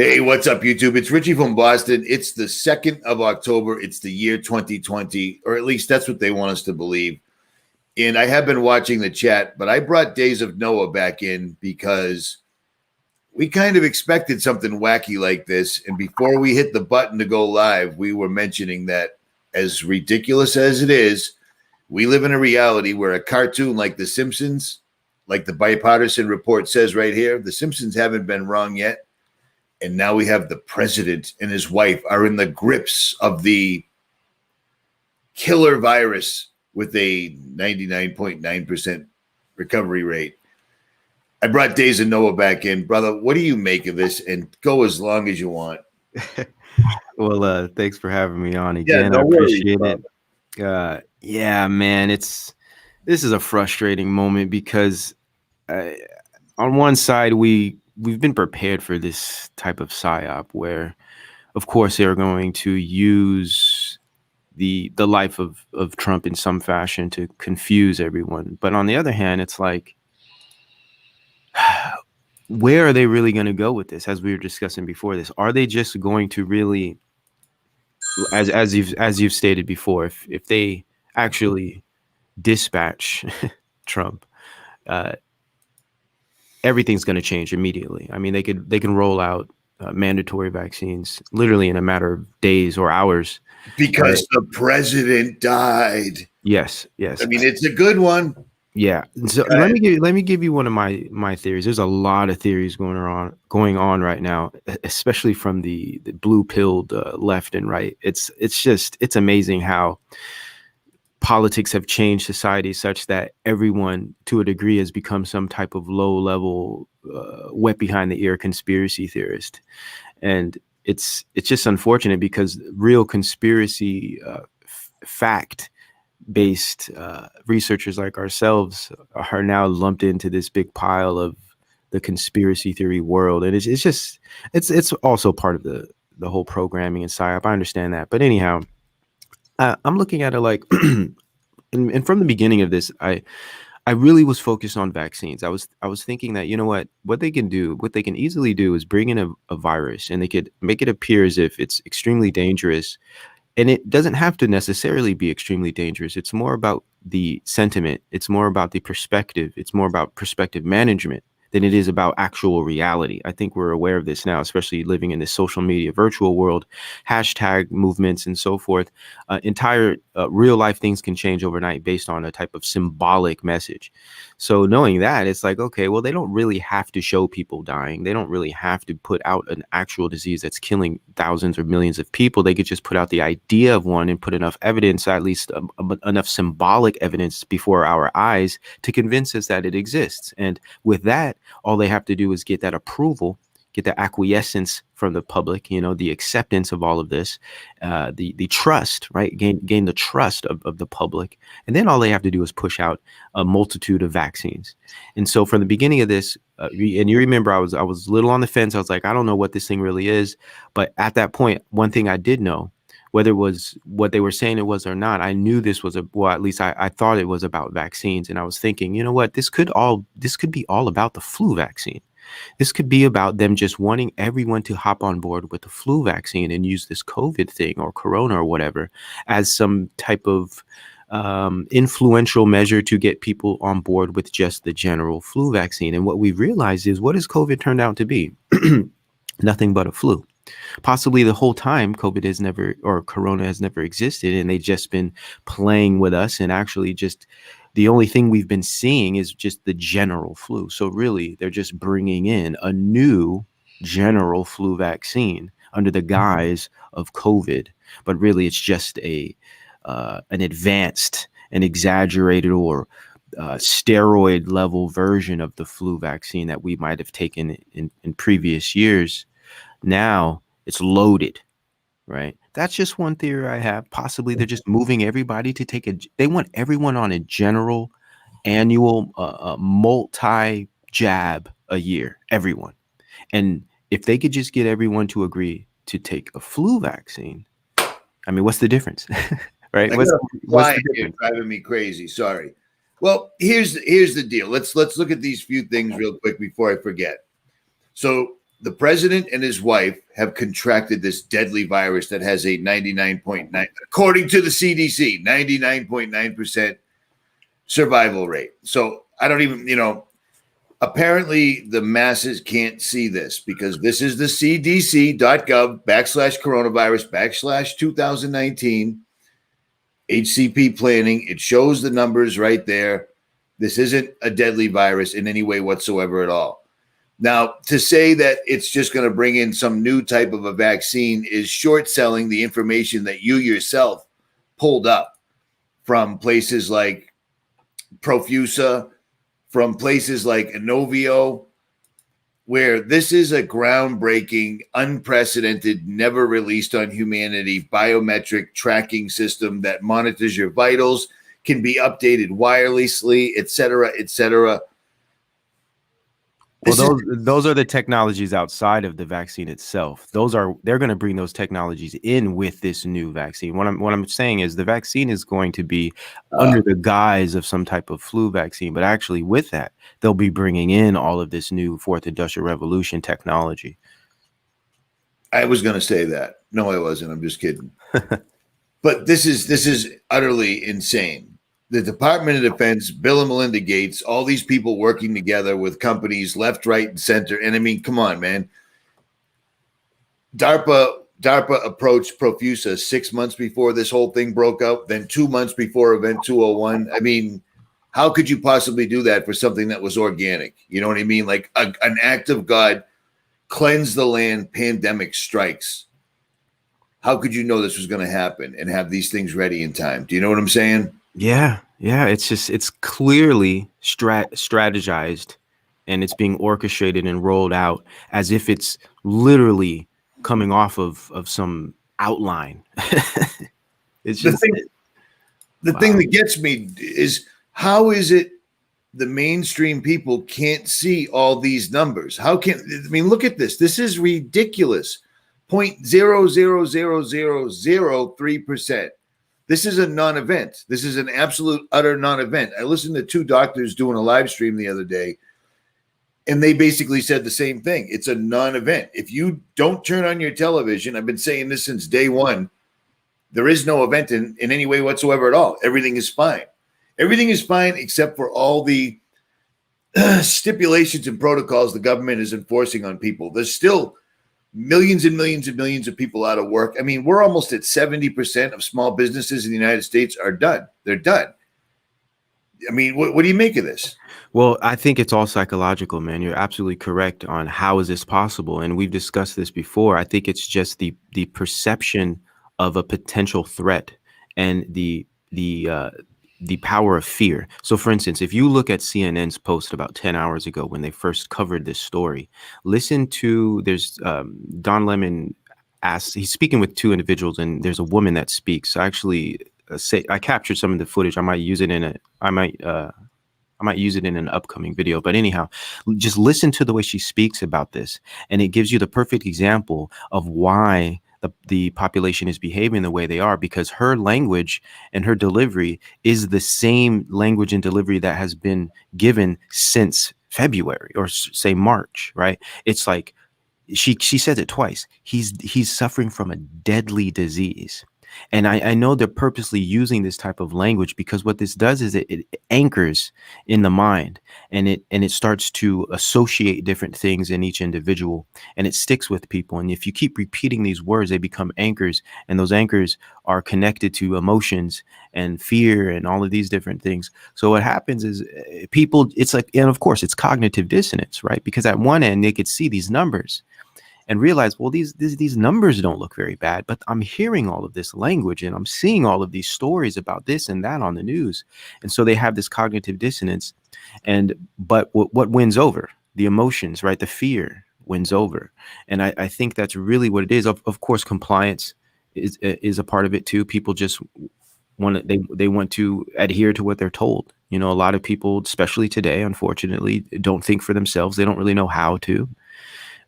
Hey, what's up, YouTube? It's Richie from Boston. It's the 2nd of October. It's the year 2020, or at least that's what they want us to believe. And I have been watching the chat, but I brought Days of Noah back in because we kind of expected something wacky like this. And before we hit the button to go live, we were mentioning that as ridiculous as it is, we live in a reality where a cartoon like The Simpsons, like the bipartisan report says right here, The Simpsons haven't been wrong yet. And now we have the president and his wife are in the grips of the killer virus with a 99.9% recovery rate. I brought Days of Noah back in. Brother, what do you make of this? And go as long as you want. Well, thanks for having me on again. I appreciate it. Yeah, man, this is a frustrating moment because on one side, we've been prepared for this type of psyop where, of course, they're going to use the life of Trump in some fashion to confuse everyone. But on the other hand, it's like, where are they really going to go with this? As we were discussing before this, are they just going to really, as you've stated before, if they actually dispatch Trump, everything's going to change immediately. I mean, they can roll out mandatory vaccines literally in a matter of days or hours because the president died. Yes. I mean, it's a good one. Yeah. So let me give you one of my theories. There's a lot of theories going on right now, especially from the blue pilled left and right. It's amazing how politics have changed society such that everyone, to a degree, has become some type of low-level, wet behind the ear conspiracy theorist, and it's just unfortunate because real conspiracy, fact-based researchers like ourselves are now lumped into this big pile of the conspiracy theory world, and it's also part of the whole programming and psyop. I understand that, but anyhow. I'm looking at it like, and from the beginning of this, I really was focused on vaccines. I was thinking that, you know what they can easily do is bring in a virus, and they could make it appear as if it's extremely dangerous. And it doesn't have to necessarily be extremely dangerous. It's more about the sentiment. It's more about the perspective. It's more about perspective management than it is about actual reality. I think we're aware of this now, especially living in this social media virtual world, hashtag movements and so forth. Entire real life things can change overnight based on a type of symbolic message. So knowing that, it's like, okay, well, they don't really have to show people dying. They don't really have to put out an actual disease that's killing thousands or millions of people. They could just put out the idea of one and put enough evidence, at least enough symbolic evidence before our eyes to convince us that it exists. And with that, all they have to do is get that approval, get the acquiescence from the public, the acceptance of all of this, the trust, right? Gain the trust of the public. And then all they have to do is push out a multitude of vaccines. And so from the beginning of this, and you remember I was a little on the fence. I was like, I don't know what this thing really is. But at that point, one thing I did know, whether it was what they were saying it was or not, I knew this was at least I thought it was about vaccines. And I was thinking, you know what, this could be all about the flu vaccine. This could be about them just wanting everyone to hop on board with the flu vaccine and use this COVID thing or corona or whatever as some type of influential measure to get people on board with just the general flu vaccine. And what we realized is, what has COVID turned out to be? Nothing but a flu. Possibly the whole time corona has never existed, and they've just been playing with us, and actually just the only thing we've been seeing is just the general flu. So really, they're just bringing in a new general flu vaccine under the guise of COVID, but really it's just an advanced and exaggerated or steroid level version of the flu vaccine that we might have taken in previous years. Now it's loaded, right? That's just one theory I have. Possibly they're just moving everybody to they want everyone on a general annual multi-jab a year, everyone. And if they could just get everyone to agree to take a flu vaccine, I mean, what's the difference? Right? What's the difference? You're driving me crazy. Sorry. Well, here's the deal. Let's look at these few things real quick before I forget. So the president and his wife have contracted this deadly virus that has a 99.9, according to the CDC, 99.9% survival rate. So I don't even, apparently the masses can't see this because this is the cdc.gov/coronavirus/2019 HCP planning. It shows the numbers right there. This isn't a deadly virus in any way whatsoever at all. Now, to say that it's just going to bring in some new type of a vaccine is short selling the information that you yourself pulled up from places like Profusa, from places like Inovio, where this is a groundbreaking, unprecedented, never released on humanity biometric tracking system that monitors your vitals, can be updated wirelessly, et cetera, et cetera. Well, those are the technologies outside of the vaccine itself. They're going to bring those technologies in with this new vaccine. What I'm saying is the vaccine is going to be under the guise of some type of flu vaccine, but actually with that, they'll be bringing in all of this new fourth industrial revolution technology. I was going to say that. No, I wasn't. I'm just kidding. But this is utterly insane. The Department of Defense, Bill and Melinda Gates, all these people working together with companies left, right, and center. And I mean, come on, man. DARPA approached Profusa 6 months before this whole thing broke out, then 2 months before Event 201. I mean, how could you possibly do that for something that was organic? You know what I mean? Like an act of God, cleanse the land, pandemic strikes. How could you know this was going to happen and have these things ready in time? Do you know what I'm saying? Yeah. It's clearly strategized, and it's being orchestrated and rolled out as if it's literally coming off of some outline. It's just the thing that gets me is how is it the mainstream people can't see all these numbers? Look at this. This is ridiculous. 0.00003%. This is a non-event. This is an absolute, utter non-event. I listened to two doctors doing a live stream the other day, and they basically said the same thing. It's a non-event. If you don't turn on your television, I've been saying this since day one, there is no event in any way whatsoever at all. Everything is fine. Everything is fine except for all the stipulations and protocols the government is enforcing on people. There's still millions and millions and millions of people out of work. I mean, we're almost at 70% of small businesses in the United States are done. They're done. I mean, what do you make of this? Well, I think it's all psychological, man. You're absolutely correct on how is this possible. And we've discussed this before. I think it's just the perception of a potential threat and the power of fear. So for instance, if you look at CNN's post about 10 hours ago when they first covered this story, listen to, there's Don Lemon asks, he's speaking with two individuals, and there's a woman that speaks. I actually I captured some of the footage. I might use it in an upcoming video, but anyhow, just listen to the way she speaks about this. And it gives you the perfect example of why the population is behaving the way they are, because her language and her delivery is the same language and delivery that has been given since February or say March, right? It's like she says it twice. He's suffering from a deadly disease. And I know they're purposely using this type of language because what this does is it anchors in the mind, and it starts to associate different things in each individual, and it sticks with people. And if you keep repeating these words, they become anchors, and those anchors are connected to emotions and fear and all of these different things. So what happens is people, it's like, and of course it's cognitive dissonance, right? Because at one end they could see these numbers and realize, well, these numbers don't look very bad, but I'm hearing all of this language and I'm seeing all of these stories about this and that on the news. And so they have this cognitive dissonance. But what wins over? The emotions, right? The fear wins over. And I think that's really what it is. Of course, compliance is a part of it too. People just they want to adhere to what they're told. You know, a lot of people, especially today, unfortunately, don't think for themselves. They don't really know how to.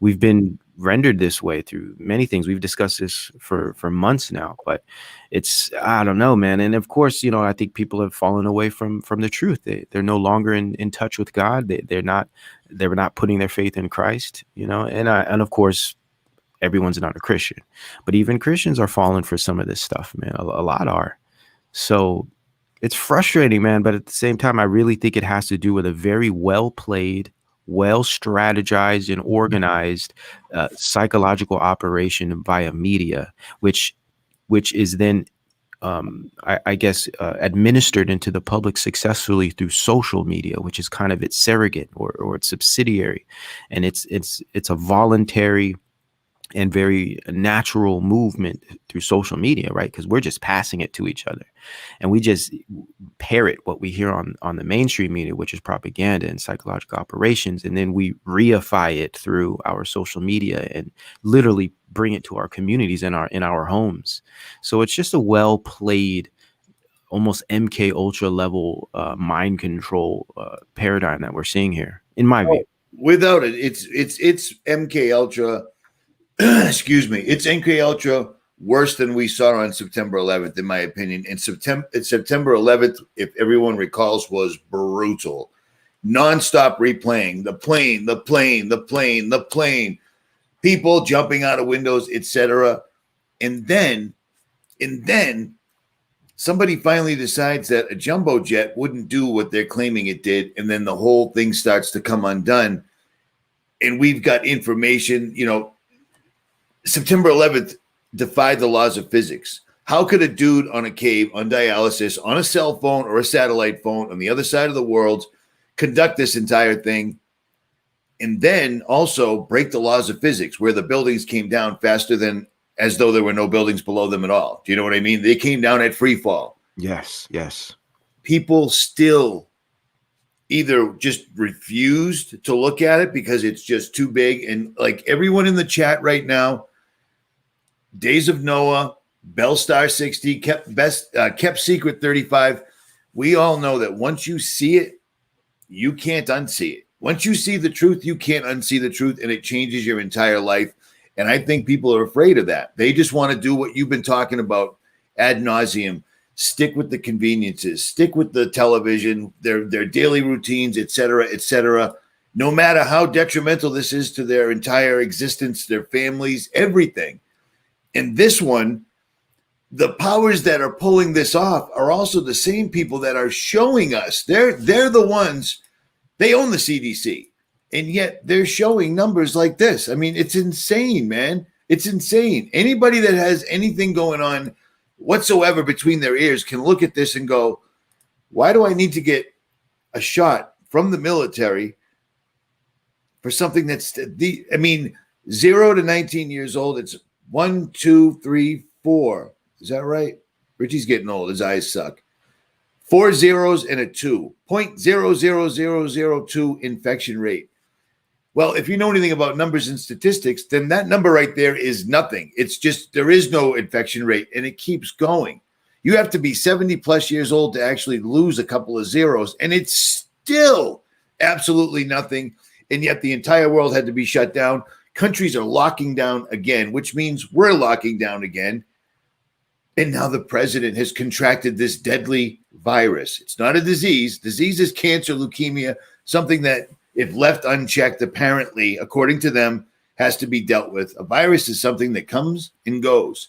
we've been rendered this way through many things. We've discussed this for months now, but I don't know, man. And of course, I think people have fallen away from the truth. They're no longer in touch with God. They're not putting their faith in Christ, and of course, everyone's not a Christian, but even Christians are falling for some of this stuff, man. A lot are. So it's frustrating, man. But at the same time, I really think it has to do with a very well played, well strategized and organized psychological operation via media, which is then I guess administered into the public successfully through social media, which is kind of its surrogate or its subsidiary, and it's a voluntary and very natural movement through social media, right? Because we're just passing it to each other, and we just parrot what we hear on the mainstream media, which is propaganda and psychological operations, and then we reify it through our social media and literally bring it to our communities in our homes. So it's just a well played, almost MK Ultra level mind control paradigm that we're seeing here, in my view. Without it, it's MK Ultra. Excuse me. It's MK Ultra worse than we saw on September 11th, in my opinion. And September 11th, if everyone recalls, was brutal. Nonstop replaying the plane, the plane, the plane, the plane, people jumping out of windows, etc. And then somebody finally decides that a jumbo jet wouldn't do what they're claiming it did, and then the whole thing starts to come undone. And we've got information, September 11th defied the laws of physics. How could a dude on a cave, on dialysis, on a cell phone or a satellite phone on the other side of the world conduct this entire thing and then also break the laws of physics where the buildings came down faster than as though there were no buildings below them at all? Do you know what I mean? They came down at free fall. Yes. People still either just refused to look at it because it's just too big. And like everyone in the chat right now, Days of Noah, Bellstar 60, kept secret 35. We all know that once you see it, you can't unsee it. Once you see the truth, you can't unsee the truth, and it changes your entire life. And I think people are afraid of that. They just want to do what you've been talking about ad nauseum. Stick with the conveniences, stick with the television, their daily routines, et cetera, no matter how detrimental this is to their entire existence, their families, everything. And this one, the powers that are pulling this off are also the same people that are showing us. They're the ones, they own the CDC, and yet they're showing numbers like this. I mean, it's insane, man. It's insane. Anybody that has anything going on whatsoever between their ears can look at this and go, why do I need to get a shot from the military for something that's 0 to 19 years old? It's 1, 2, 3, 4. Is that right? Richie's getting old. His eyes suck. 4 zeros and a 2. 0.00002 infection rate. Well, if you know anything about numbers and statistics, then that number right there is nothing. It's just there is no infection rate, and it keeps going. You have to be 70 plus years old to actually lose a couple of zeros, and it's still absolutely nothing. And yet the entire world had to be shut down. Countries are locking down again, which means we're locking down again. And now the president has contracted this deadly virus. It's not a disease. Disease is cancer, leukemia, something that, if left unchecked, apparently, according to them, has to be dealt with. A virus is something that comes and goes.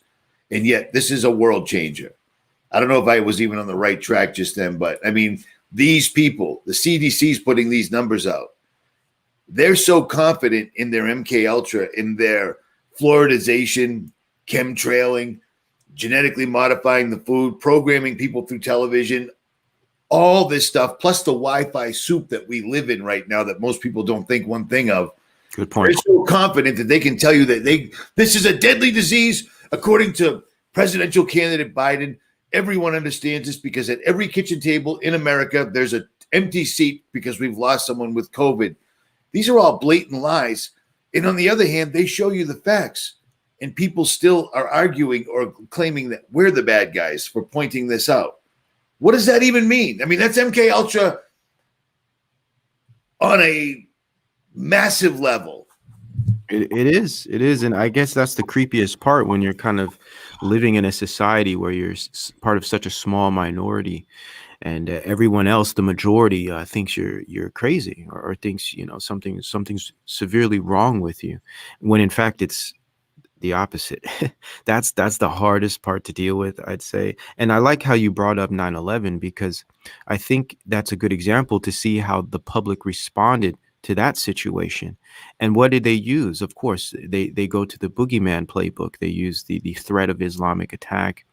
And yet this is a world changer. I don't know if I was even on the right track just then, but I mean, these people, the CDC's putting these numbers out. They're so confident in their MK Ultra, in their fluoridization, chemtrailing, genetically modifying the food, programming people through television, all this stuff, plus the Wi-Fi soup that we live in right now that most people don't think one thing of. Good point. They're so confident that they can tell you that this is a deadly disease. According to presidential candidate Biden, everyone understands this because at every kitchen table in America, there's an empty seat because we've lost someone with COVID. These are all blatant lies. And on the other hand, they show you the facts. And people still are arguing or claiming that we're the bad guys for pointing this out. What does that even mean? I mean, that's MK Ultra on a massive level. It is, and I guess that's the creepiest part when you're kind of living in a society where you're part of such a small minority, and everyone else, the majority, thinks you're crazy, or thinks something's severely wrong with you, when in fact it's the opposite. That's the hardest part to deal with, I'd say. And I like how you brought up 9/11, because I think that's a good example to see how the public responded to that situation. And what did they use? Of course, they go to the boogeyman playbook. They use the threat of Islamic attack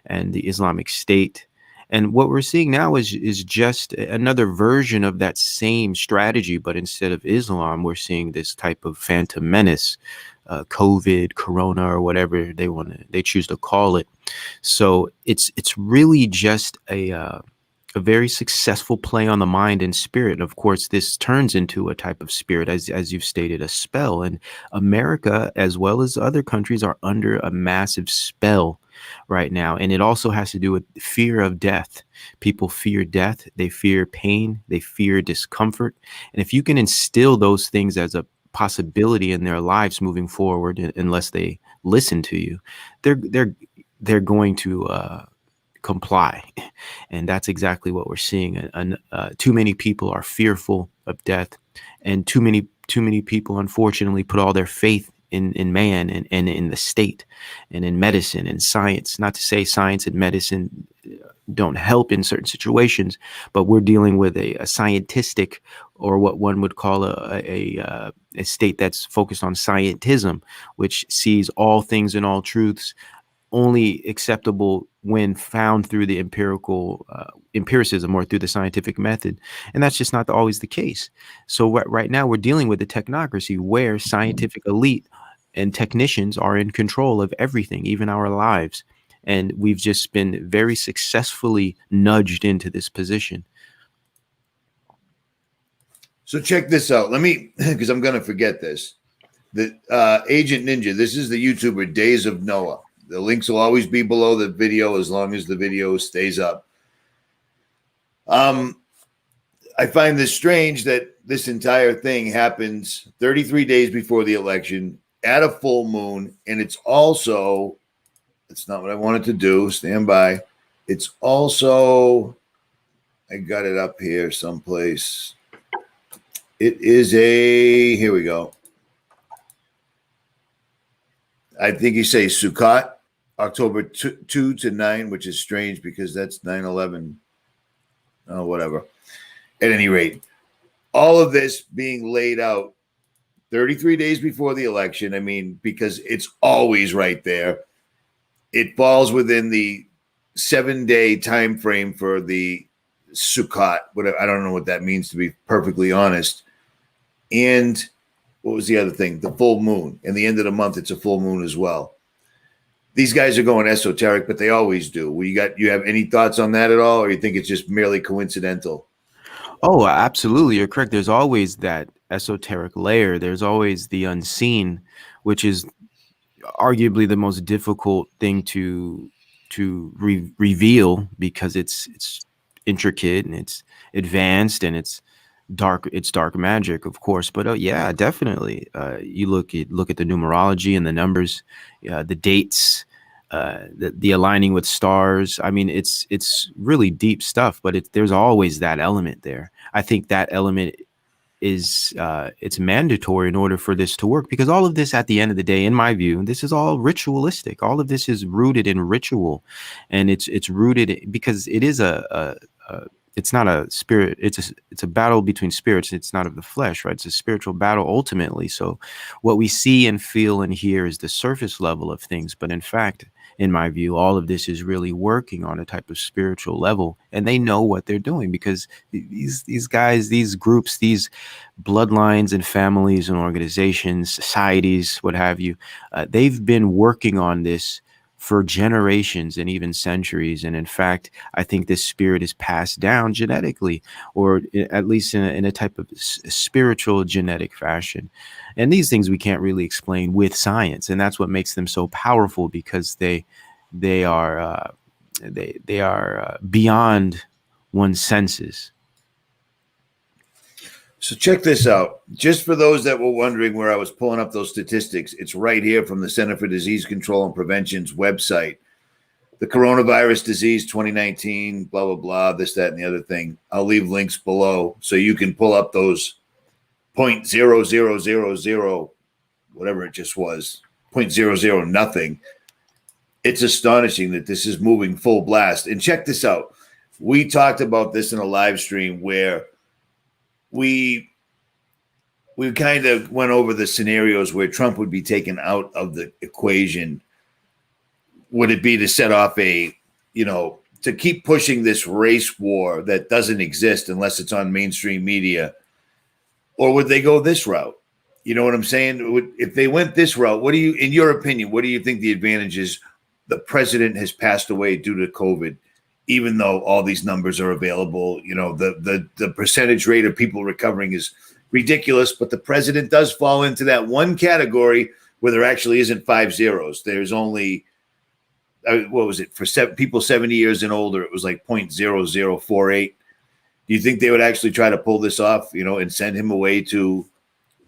and the Islamic State. And what we're seeing now is just another version of that same strategy, but instead of Islam, we're seeing this type of phantom menace, COVID, Corona, or whatever they choose to call it. So it's really just a very successful play on the mind and spirit. Of course, this turns into a type of spirit, as you've stated, a spell. And America, as well as other countries, are under a massive spell right now. And it also has to do with fear of death. People fear death, they fear pain, they fear discomfort. And if you can instill those things as a possibility in their lives moving forward, unless they listen to you, they're going to comply. And that's exactly what we're seeing. Too many people are fearful of death, and too many people, unfortunately, put all their faith in man, and in the state, and in medicine and science. Not to say science and medicine don't help in certain situations, but we're dealing with a scientistic, or what one would call a state that's focused on scientism, which sees all things and all truths only acceptable when found through the empiricism, or through the scientific method. And that's just not always the case. So right now we're dealing with a technocracy where scientific elite and technicians are in control of everything, even our lives. And we've just been very successfully nudged into this position. So check this out. Let me, because I'm going to forget this. The Agent Ninja, this is the YouTuber Days of Noah. The links will always be below the video as long as the video stays up. I find this strange that this entire thing happens 33 days before the election at a full moon, and it's not what I wanted to do. Stand by. It's also, I got it up here someplace. It is here we go. I think you say Sukkot, October 2 to 9, which is strange because that's 9/11. Oh, whatever. At any rate, all of this being laid out 33 days before the election. I mean, because it's always right there. It falls within the 7-day time frame for the Sukkot. Whatever, I don't know what that means, to be perfectly honest. And what was the other thing? The full moon. And the end of the month, it's a full moon as well. These guys are going esoteric, but they always do. You have any thoughts on that at all, or you think it's just merely coincidental? Oh, absolutely. You're correct. There's always that esoteric layer. There's always the unseen, which is arguably the most difficult thing to reveal, because it's intricate and it's advanced and it's dark. It's dark magic, of course. But yeah, definitely. You look at the numerology and the numbers, the dates, the aligning with stars. I mean, it's really deep stuff, but there's always that element there. I think that element is it's mandatory in order for this to work, because all of this, at the end of the day, in my view, this is all ritualistic. All of this is rooted in ritual, and it's rooted because it is it's not a spirit. It's a battle between spirits. It's not of the flesh, right? It's a spiritual battle ultimately. So what we see and feel and hear is the surface level of things, but in fact, in my view, all of this is really working on a type of spiritual level, and they know what they're doing, because these guys, these groups, these bloodlines and families and organizations, societies, what have you, they've been working on this for generations and even centuries. And in fact, I think this spirit is passed down genetically, or at least in a type of spiritual genetic fashion. And these things we can't really explain with science, and that's what makes them so powerful, because they are beyond one's senses. So check this out. Just for those that were wondering where I was pulling up those statistics, it's right here from the Center for Disease Control and Prevention's website. The coronavirus disease 2019, blah, blah, blah, this, that, and the other thing. I'll leave links below so you can pull up those 0.0000, whatever it just was, 0.00 nothing. It's astonishing that this is moving full blast. And check this out. We talked about this in a live stream where we kind of went over the scenarios where Trump would be taken out of the equation. Would it be to set off to keep pushing this race war that doesn't exist unless it's on mainstream media? Or would they go this route? You know what I'm saying? If they went this route, in your opinion, what do you think the advantage is? The president has passed away due to COVID, even though all these numbers are available. The percentage rate of people recovering is ridiculous, but the president does fall into that one category where there actually isn't 5 zeros. There's only, what was it, for people 70 years and older, it was like 0.0048. Do you think they would actually try to pull this off, and send him away to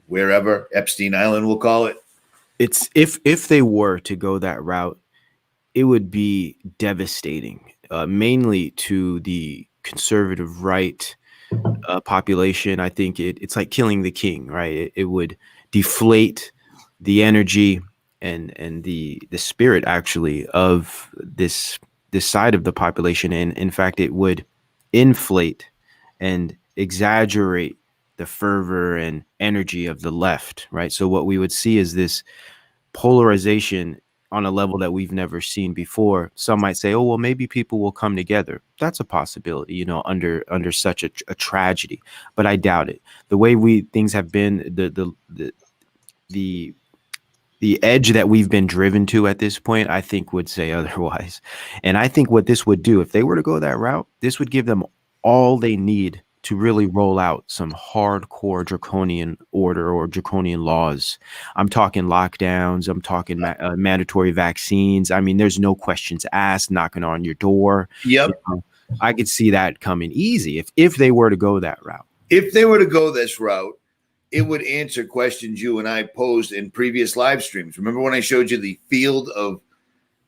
wherever, Epstein Island, we'll call it? It's if they were to go that route, it would be devastating, mainly to the conservative right population. I think it's like killing the king, right? It would deflate the energy and the spirit actually of this side of the population, and in fact, it would inflate and exaggerate the fervor and energy of the left, right? So what we would see is this polarization on a level that we've never seen before. Some might say, oh, well, maybe people will come together. That's a possibility, under such a tragedy, but I doubt it. The way things have been, the edge that we've been driven to at this point, I think would say otherwise. And I think what this would do, if they were to go that route, this would give them all they need to really roll out some hardcore draconian order or draconian laws. I'm talking lockdowns. I'm talking mandatory vaccines. I mean, there's no questions asked, knocking on your door. Yep. I could see that coming easy if they were to go that route. If they were to go this route, it would answer questions you and I posed in previous live streams. Remember when I showed you the field of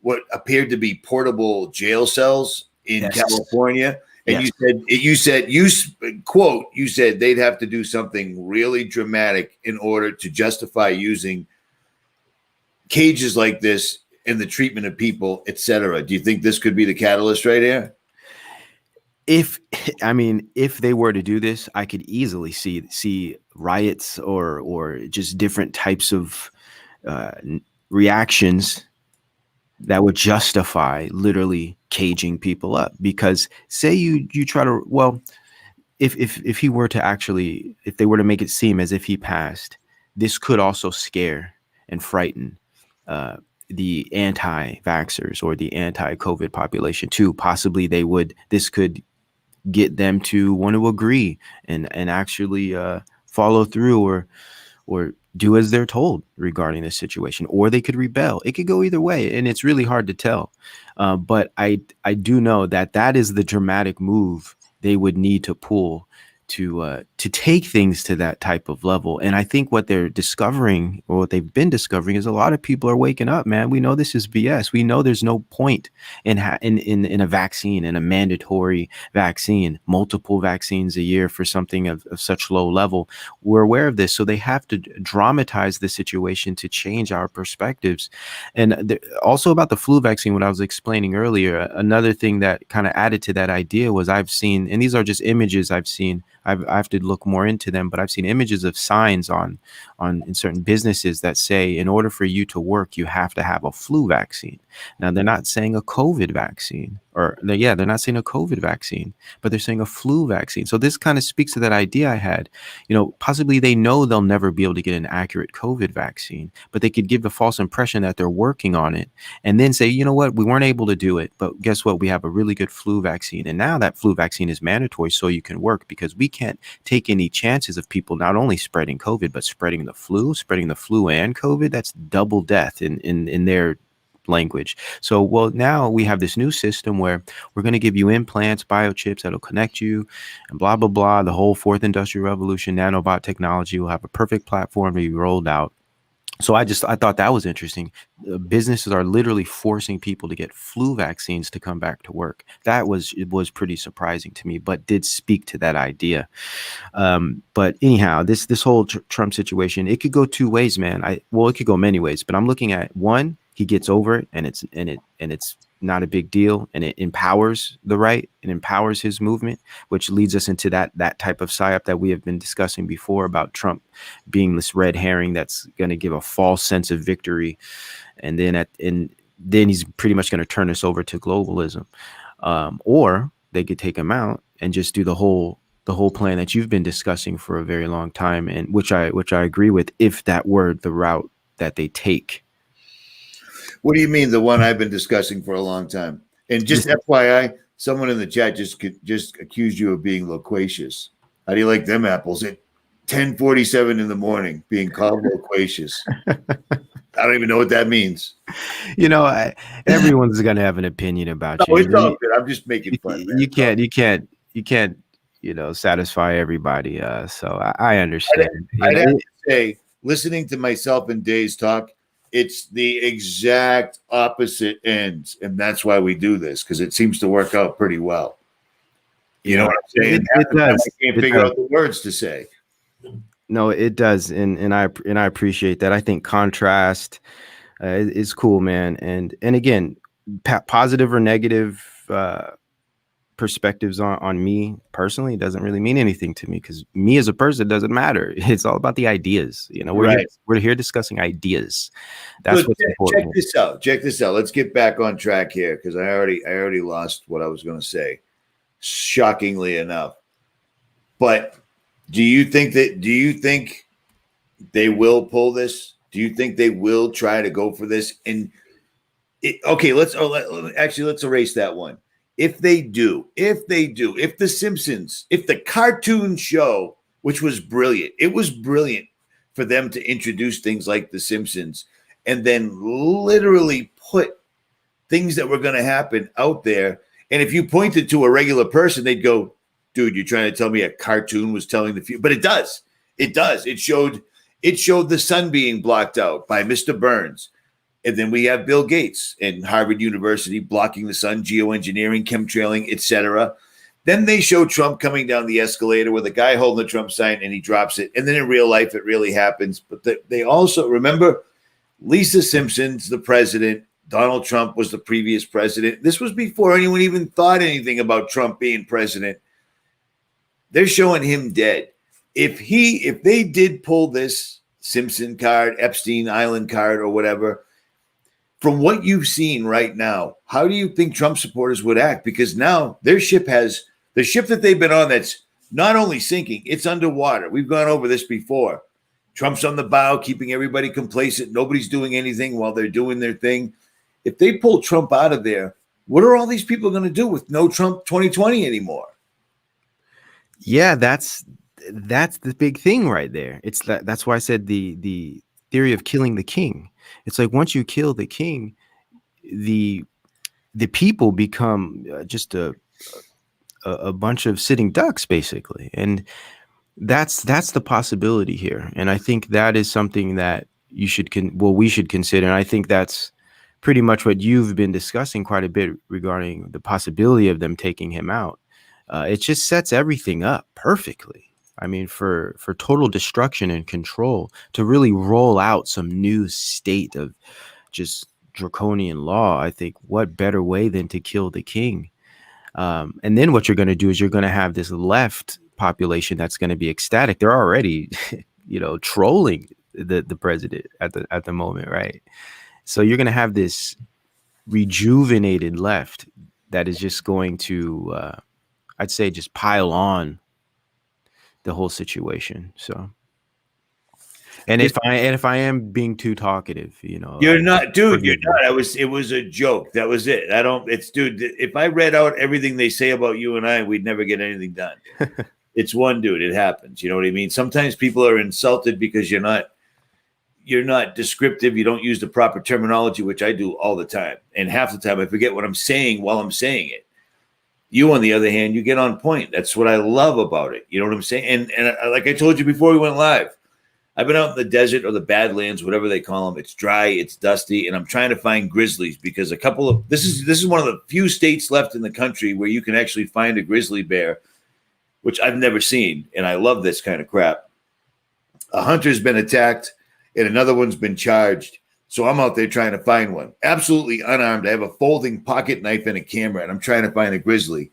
what appeared to be portable jail cells in California? And you said they'd have to do something really dramatic in order to justify using cages like this in the treatment of people, etc. Do you think this could be the catalyst right here? If they were to do this, I could easily see riots or just different types of reactions that would justify literally caging people up. Because say you try to, well, if he were to actually, if they were to make it seem as if he passed, this could also scare and frighten the anti-vaxxers or the anti-COVID population too. Possibly this could get them to want to agree and actually follow through or do as they're told regarding this situation, or they could rebel. It could go either way, and it's really hard to tell. But I do know that is the dramatic move they would need to pull to take things to that type of level. And I think what they're discovering, or what they've been discovering, is a lot of people are waking up, man. We know this is BS. We know there's no point in a vaccine, in a mandatory vaccine, multiple vaccines a year for something of such low level. We're aware of this. So they have to dramatize the situation to change our perspectives. And also about the flu vaccine, what I was explaining earlier, another thing that kind of added to that idea was I've seen, and these are just images I've seen, I have to look more into them, but I've seen images of signs in certain businesses that say, in order for you to work, you have to have a flu vaccine. Now, they're not saying a COVID vaccine, they're not saying a COVID vaccine, but they're saying a flu vaccine. So this kind of speaks to that idea I had. Possibly they know they'll never be able to get an accurate COVID vaccine, but they could give the false impression that they're working on it and then say, you know what, we weren't able to do it, but guess what? We have a really good flu vaccine. And now that flu vaccine is mandatory so you can work, because we can't take any chances of people not only spreading COVID, but spreading the flu and COVID. That's double death in their language. So, well, now we have this new system where we're going to give you implants, biochips that'll connect you, and blah, blah, blah. The whole fourth industrial revolution, nanobot technology will have a perfect platform to be rolled out. So I thought that was interesting. Businesses are literally forcing people to get flu vaccines to come back to work. It was pretty surprising to me, but did speak to that idea. But anyhow, this whole Trump situation, it could go two ways, man. It could go many ways, but I'm looking at one, he gets over it and it's not a big deal, and it empowers the right and empowers his movement, which leads us into that type of psyop that we have been discussing before about Trump being this red herring that's going to give a false sense of victory, and then he's pretty much going to turn us over to globalism, or they could take him out and just do the whole plan that you've been discussing for a very long time, and which I agree with, if that were the route that they take. What do you mean, the one I've been discussing for a long time? And just FYI, someone in the chat just accused you of being loquacious. How do you like them apples at 10:47 in the morning being called loquacious? I don't even know what that means. Everyone's going to have an opinion about you. It's all good. I'm just making fun. You can't satisfy everybody. So I understand. I'd have to say, listening to myself and Days talk, it's the exact opposite ends, and that's why we do this, because it seems to work out pretty well. You know what I'm saying? It does. I can't figure out the words to say. No, it does, and I appreciate that. I think contrast is cool, man. And again, positive or negative perspectives on me personally doesn't really mean anything to me, because me as a person doesn't matter. It's all about the ideas. We're here discussing ideas. That's what's important. Check this out. Let's get back on track here, because I already lost what I was going to say, shockingly enough. But do you think they will pull this? Do you think they will try to go for this? And let's erase that one. If the Simpsons, if the cartoon show, which was brilliant, it was brilliant for them to introduce things like the Simpsons and then literally put things that were going to happen out there. And if you pointed to a regular person, they'd go, dude, you're trying to tell me a cartoon was telling the future? But it does. It showed the sun being blocked out by Mr. Burns. And then we have Bill Gates and Harvard University blocking the sun, geoengineering, chemtrailing, etc. Then they show Trump coming down the escalator with a guy holding the Trump sign, and he drops it. And then in real life, it really happens. But they also, remember, Lisa Simpson's the president. Donald Trump was the previous president. This was before anyone even thought anything about Trump being president. They're showing him dead. If they did pull this Simpson card, Epstein Island card, or whatever, from what you've seen right now, how do you think Trump supporters would act? Because now their ship the ship that they've been on, that's not only sinking, it's underwater. We've gone over this before. Trump's on the bow, keeping everybody complacent. Nobody's doing anything while they're doing their thing. If they pull Trump out of there, what are all these people going to do with no Trump 2020 anymore? Yeah, that's the big thing right there. That's why I said the theory of killing the king. It's like once you kill the king, the people become just a bunch of sitting ducks, basically, and that's the possibility here. And I think that is something that we should consider. And I think that's pretty much what you've been discussing quite a bit regarding the possibility of them taking him out. It just sets everything up perfectly. I mean, for total destruction and control, to really roll out some new state of just draconian law, I think what better way than to kill the king? And then what you're going to do is you're going to have this left population that's going to be ecstatic. They're already, trolling the president at the moment, right? So you're going to have this rejuvenated left that is just going to, I'd say, just pile on the whole situation. So, and if I am being too talkative, you're not, dude. You're not. It was a joke. That was it. Dude. If I read out everything they say about you and I, we'd never get anything done. It's one dude. It happens. You know what I mean? Sometimes people are insulted because you're not you're not descriptive. You don't use the proper terminology, which I do all the time. And half the time I forget what I'm saying while I'm saying it. You, on the other hand, you get on point. That's what I love about it. You know what I'm saying? And like I told you before we went live, I've been out in the desert or the Badlands, whatever they call them. It's dry, it's dusty, and I'm trying to find grizzlies because this is one of the few states left in the country where you can actually find a grizzly bear, which I've never seen, and I love this kind of crap. A hunter's been attacked, and another one's been charged. So I'm out there trying to find one. Absolutely unarmed. I have a folding pocket knife and a camera, and I'm trying to find a grizzly.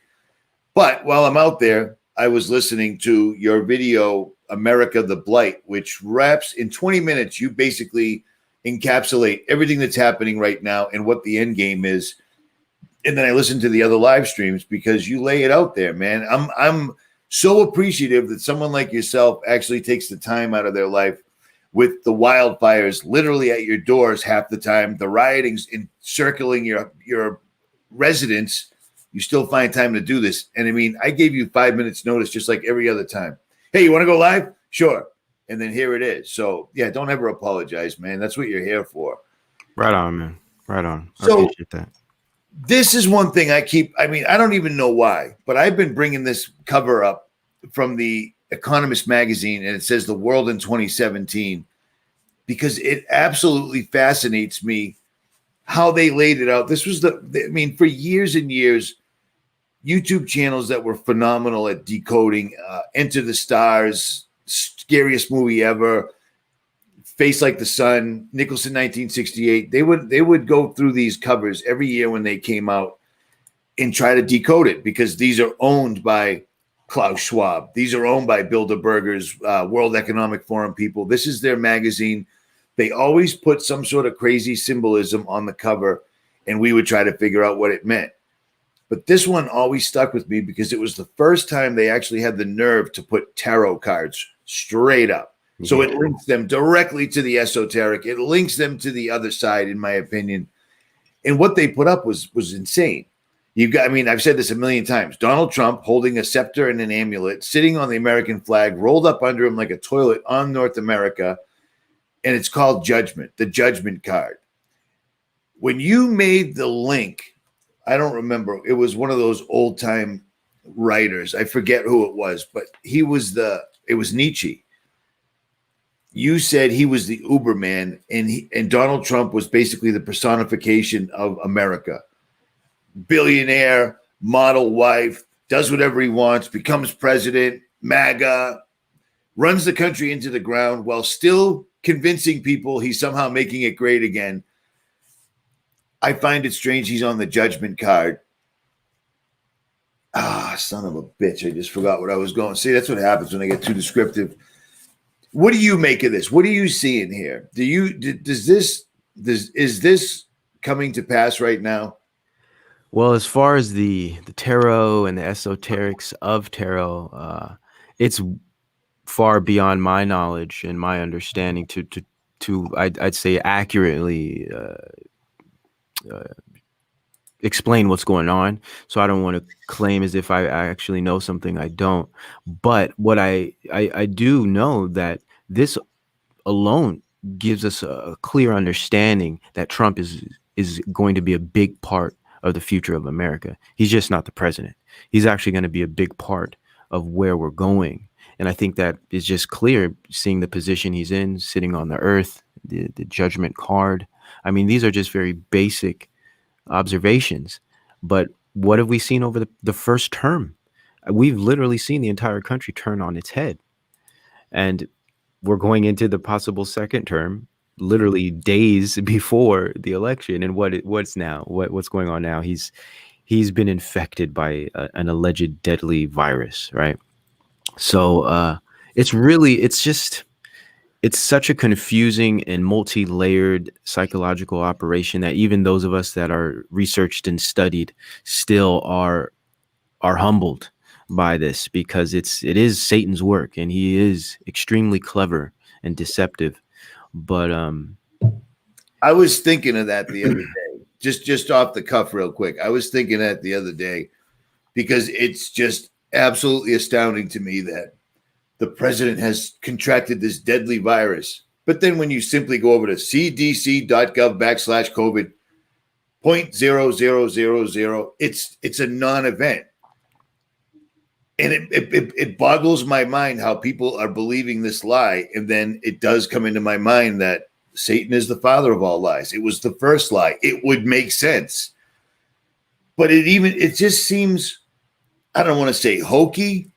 But while I'm out there, I was listening to your video, America the Blight, which wraps in 20 minutes. You basically encapsulate everything that's happening right now and what the end game is. And then I listened to the other live streams because you lay it out there, man. I'm so appreciative that someone like yourself actually takes the time out of their life with the wildfires literally at your doors half the time, the riotings encircling your residence. You still find time to do this. And I mean, I gave you 5 minutes notice, just like every other time. Hey, you want to go live? Sure. And then here it is. So yeah, don't ever apologize, man. That's what you're here for. Right on, man. Right on. I So appreciate that. this is one thing I don't even know why, but I've been bringing this cover up from the Economist magazine, and it says the world in 2017, because it absolutely fascinates me how they laid it out. This was for years and years, YouTube channels that were phenomenal at decoding Enter the Stars, Scariest Movie Ever, Face Like the Sun, Nicholson 1968. They would go through these covers every year when they came out and try to decode it, because these are owned by Klaus Schwab. These are owned by Bilderberger's World Economic Forum people. This is their magazine. They always put some sort of crazy symbolism on the cover, and we would try to figure out what it meant. But this one always stuck with me because it was the first time they actually had the nerve to put tarot cards straight up. So it links them directly to the esoteric. It links them to the other side, in my opinion. And what they put up was insane. I've said this a million times. Donald Trump holding a scepter and an amulet, sitting on the American flag, rolled up under him like a toilet on North America. And it's called Judgment, the Judgment card. When you made the link, I don't remember. It was one of those old time writers. I forget who it was, but it was Nietzsche. You said he was the Uberman, and Donald Trump was basically the personification of America. Billionaire, model wife, does whatever he wants, becomes president, MAGA, runs the country into the ground while still convincing people he's somehow making it great again. I find it strange he's on the Judgment card. Son of a bitch. I just forgot what I was going to say. That's what happens when I get too descriptive. What do you make of this? What do you see in here? Is this coming to pass right now? Well, as far as the tarot and the esoterics of tarot, it's far beyond my knowledge and my understanding to I'd say accurately explain what's going on. So I don't want to claim as if I actually know something I don't. But what I do know that this alone gives us a clear understanding that Trump is going to be a big part of the future of America. He's just not the president. He's actually going to be a big part of where we're going. And I think that is just clear, seeing the position he's in, sitting on the earth, the Judgment card. I mean, these are just very basic observations. But what have we seen over the first term? We've literally seen the entire country turn on its head. And we're going into the possible second term, literally days before the election. And what's going on now? He's been infected by an alleged deadly virus, right? So it's such a confusing and multi-layered psychological operation that even those of us that are researched and studied still are humbled by this, because it is Satan's work, and he is extremely clever and deceptive. But I was thinking of that the other day, just off the cuff real quick. I was thinking that the other day because it's just absolutely astounding to me that the president has contracted this deadly virus. But then when you simply go over to cdc.gov/COVID, 0.0000, it's a non-event. And it boggles my mind how people are believing this lie. And then it does come into my mind that Satan is the father of all lies. It was the first lie. It would make sense. But it just seems, I don't want to say hokey,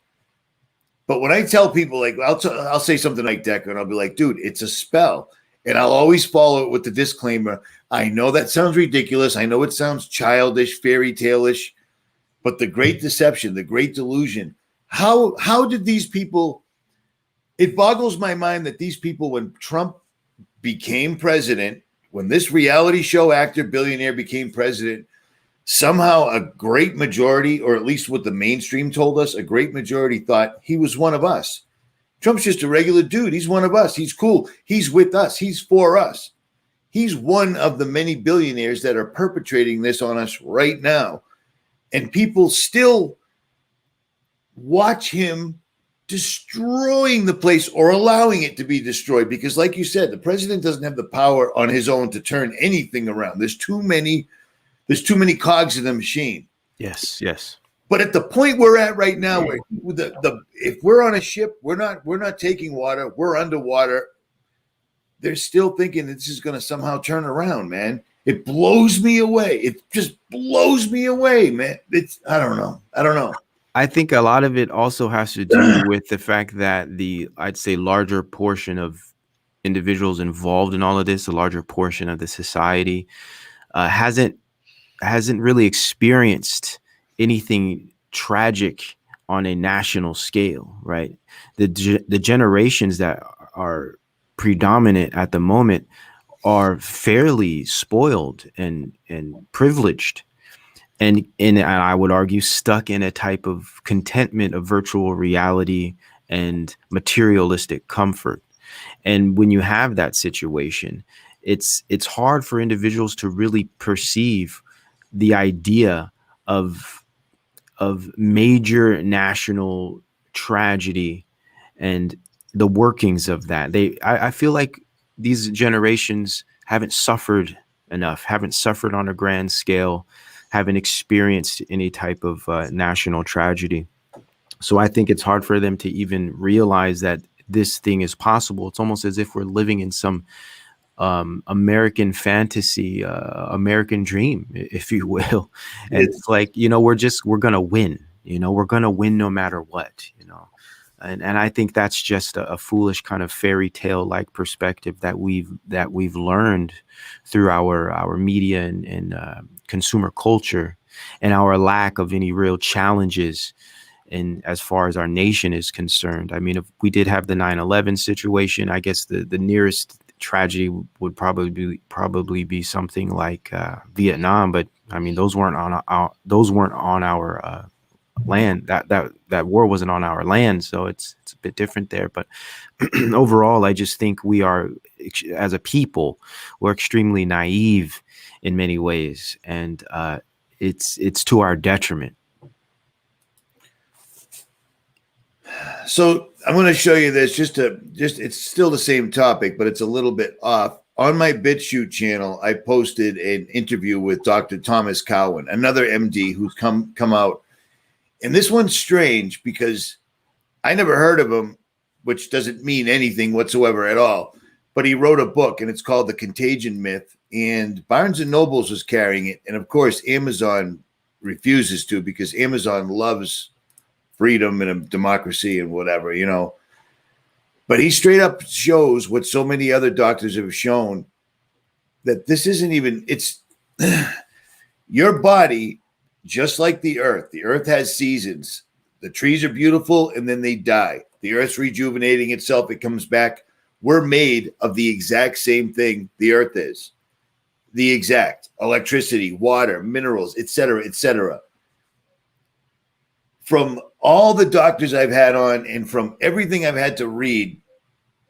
but when I tell people, like, I'll say something like Decker, and I'll be like, dude, it's a spell. And I'll always follow it with the disclaimer. I know that sounds ridiculous. I know it sounds childish, fairy tale-ish, but the great deception, the great delusion, how did these people, it boggles my mind that these people, when Trump became president, when this reality show actor billionaire became president, somehow a great majority, or at least what the mainstream told us, a great majority thought he was one of us. Trump's just a regular dude. He's one of us. He's cool. He's with us. He's for us. He's one of the many billionaires that are perpetrating this on us right now. And people still watch him destroying the place or allowing it to be destroyed. Because like you said, the president doesn't have the power on his own to turn anything around. There's too many cogs in the machine. Yes. But at the point we're at right now, where if we're on a ship, we're not taking water, we're underwater. They're still thinking this is going to somehow turn around, man. It blows me away. It just blows me away, man. I don't know. I think a lot of it also has to do with the fact that I'd say larger portion of individuals involved in all of this, a larger portion of the society, hasn't really experienced anything tragic on a national scale, right? The generations that are predominant at the moment are fairly spoiled and privileged, and I would argue stuck in a type of contentment of virtual reality and materialistic comfort. And when you have that situation, it's hard for individuals to really perceive the idea of major national tragedy and the workings of that. I feel like these generations haven't suffered enough, haven't suffered on a grand scale, haven't experienced any type of national tragedy. So I think it's hard for them to even realize that this thing is possible. It's almost as if we're living in some American fantasy, American dream, if you will. And it's like, we're going to win, we're going to win no matter what, And I think that's just a foolish kind of fairy tale like perspective that we've learned through our media and consumer culture, and our lack of any real challenges in as far as our nation is concerned. I mean, if we did have the 9/11 situation, I guess the nearest tragedy would probably be something like Vietnam, but I mean those weren't on our land. That war wasn't on our land, so it's a bit different there. But overall, I just think we are, as a people, we're extremely naive in many ways, and it's to our detriment. So I'm going to show you this. Just it's still the same topic, but it's a little bit off. On my BitChute channel, I posted an interview with Dr. Thomas Cowan, another MD who's come out. And this one's strange because I never heard of him, which doesn't mean anything whatsoever at all. But he wrote a book, and it's called The Contagion Myth. And Barnes and Nobles was carrying it. And, of course, Amazon refuses to, because Amazon loves freedom and a democracy and whatever, But he straight up shows what so many other doctors have shown, that this isn't even – it's your body – just like the earth has seasons. The trees are beautiful and then they die. The earth's rejuvenating itself. It comes back. We're made of the exact same thing the earth is. The exact electricity, water, minerals, etc., etc. From all the doctors I've had on and from everything I've had to read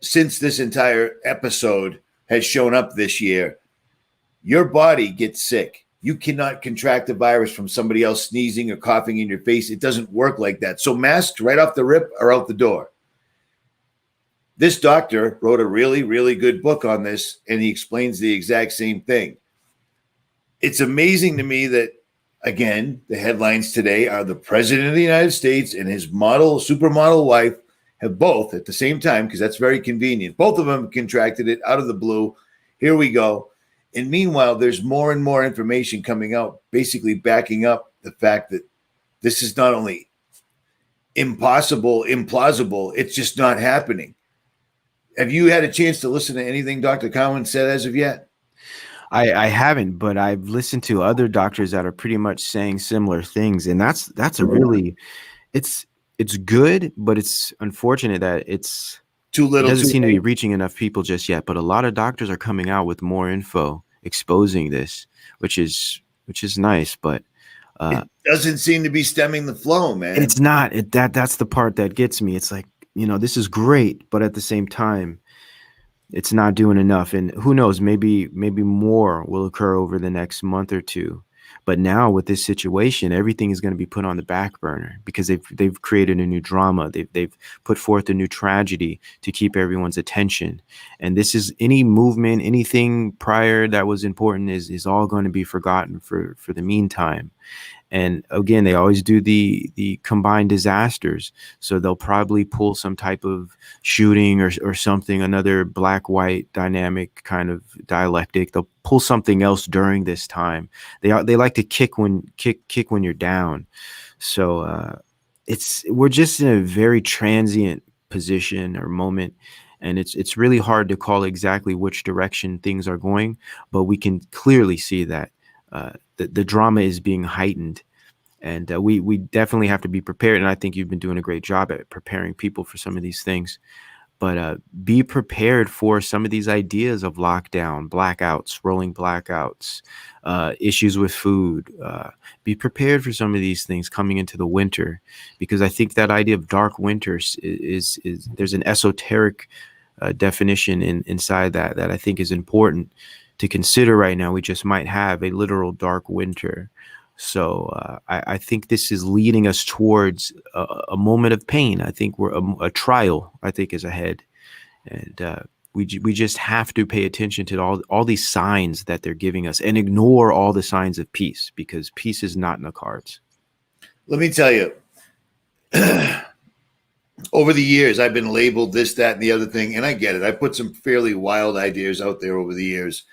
since this entire episode has shown up this year, your body gets sick. You cannot contract a virus from somebody else sneezing or coughing in your face. It doesn't work like that. So masks right off the rip are out the door. This doctor wrote a really, really good book on this, and he explains the exact same thing. It's amazing to me that, again, the headlines today are the president of the United States and his supermodel wife have both at the same time, because that's very convenient. Both of them contracted it out of the blue. Here we go. And meanwhile, there's more and more information coming out, basically backing up the fact that this is not only impossible, implausible, it's just not happening. Have you had a chance to listen to anything Dr. Cowan said as of yet? I haven't, but I've listened to other doctors that are pretty much saying similar things, and that's a really it's good, but it's unfortunate that Too it little, doesn't too seem to be late. reaching enough people just yet. But a lot of doctors are coming out with more info exposing this, which is nice, but It doesn't seem to be stemming the flow, man. it's not. That's the part that gets me. It's like, this is great, but at the same time, it's not doing enough. And who knows, maybe more will occur over the next month or two. But now with this situation, everything is going to be put on the back burner because they've created a new drama. They've put forth a new tragedy to keep everyone's attention. And this is any movement, anything prior that was important is all going to be forgotten for the meantime. And again, they always do the combined disasters. So they'll probably pull some type of shooting or something, another black-white dynamic kind of dialectic. They'll pull something else during this time. They like to kick when you're down. So we're just in a very transient position or moment. And it's really hard to call exactly which direction things are going, but we can clearly see that the drama is being heightened, and we definitely have to be prepared. And I think you've been doing a great job at preparing people for some of these things. But be prepared for some of these ideas of lockdown, blackouts, rolling blackouts, issues with food. Be prepared for some of these things coming into the winter, because I think that idea of dark winters is there's an esoteric definition inside that I think is important to consider right now. We just might have a literal dark winter. So I think this is leading us towards a moment of pain. I think we're a trial, I think, is ahead. And we just have to pay attention to all these signs that they're giving us and ignore all the signs of peace, because peace is not in the cards. Let me tell you, over the years, I've been labeled this, that, and the other thing. And I get it. I put some fairly wild ideas out there over the years.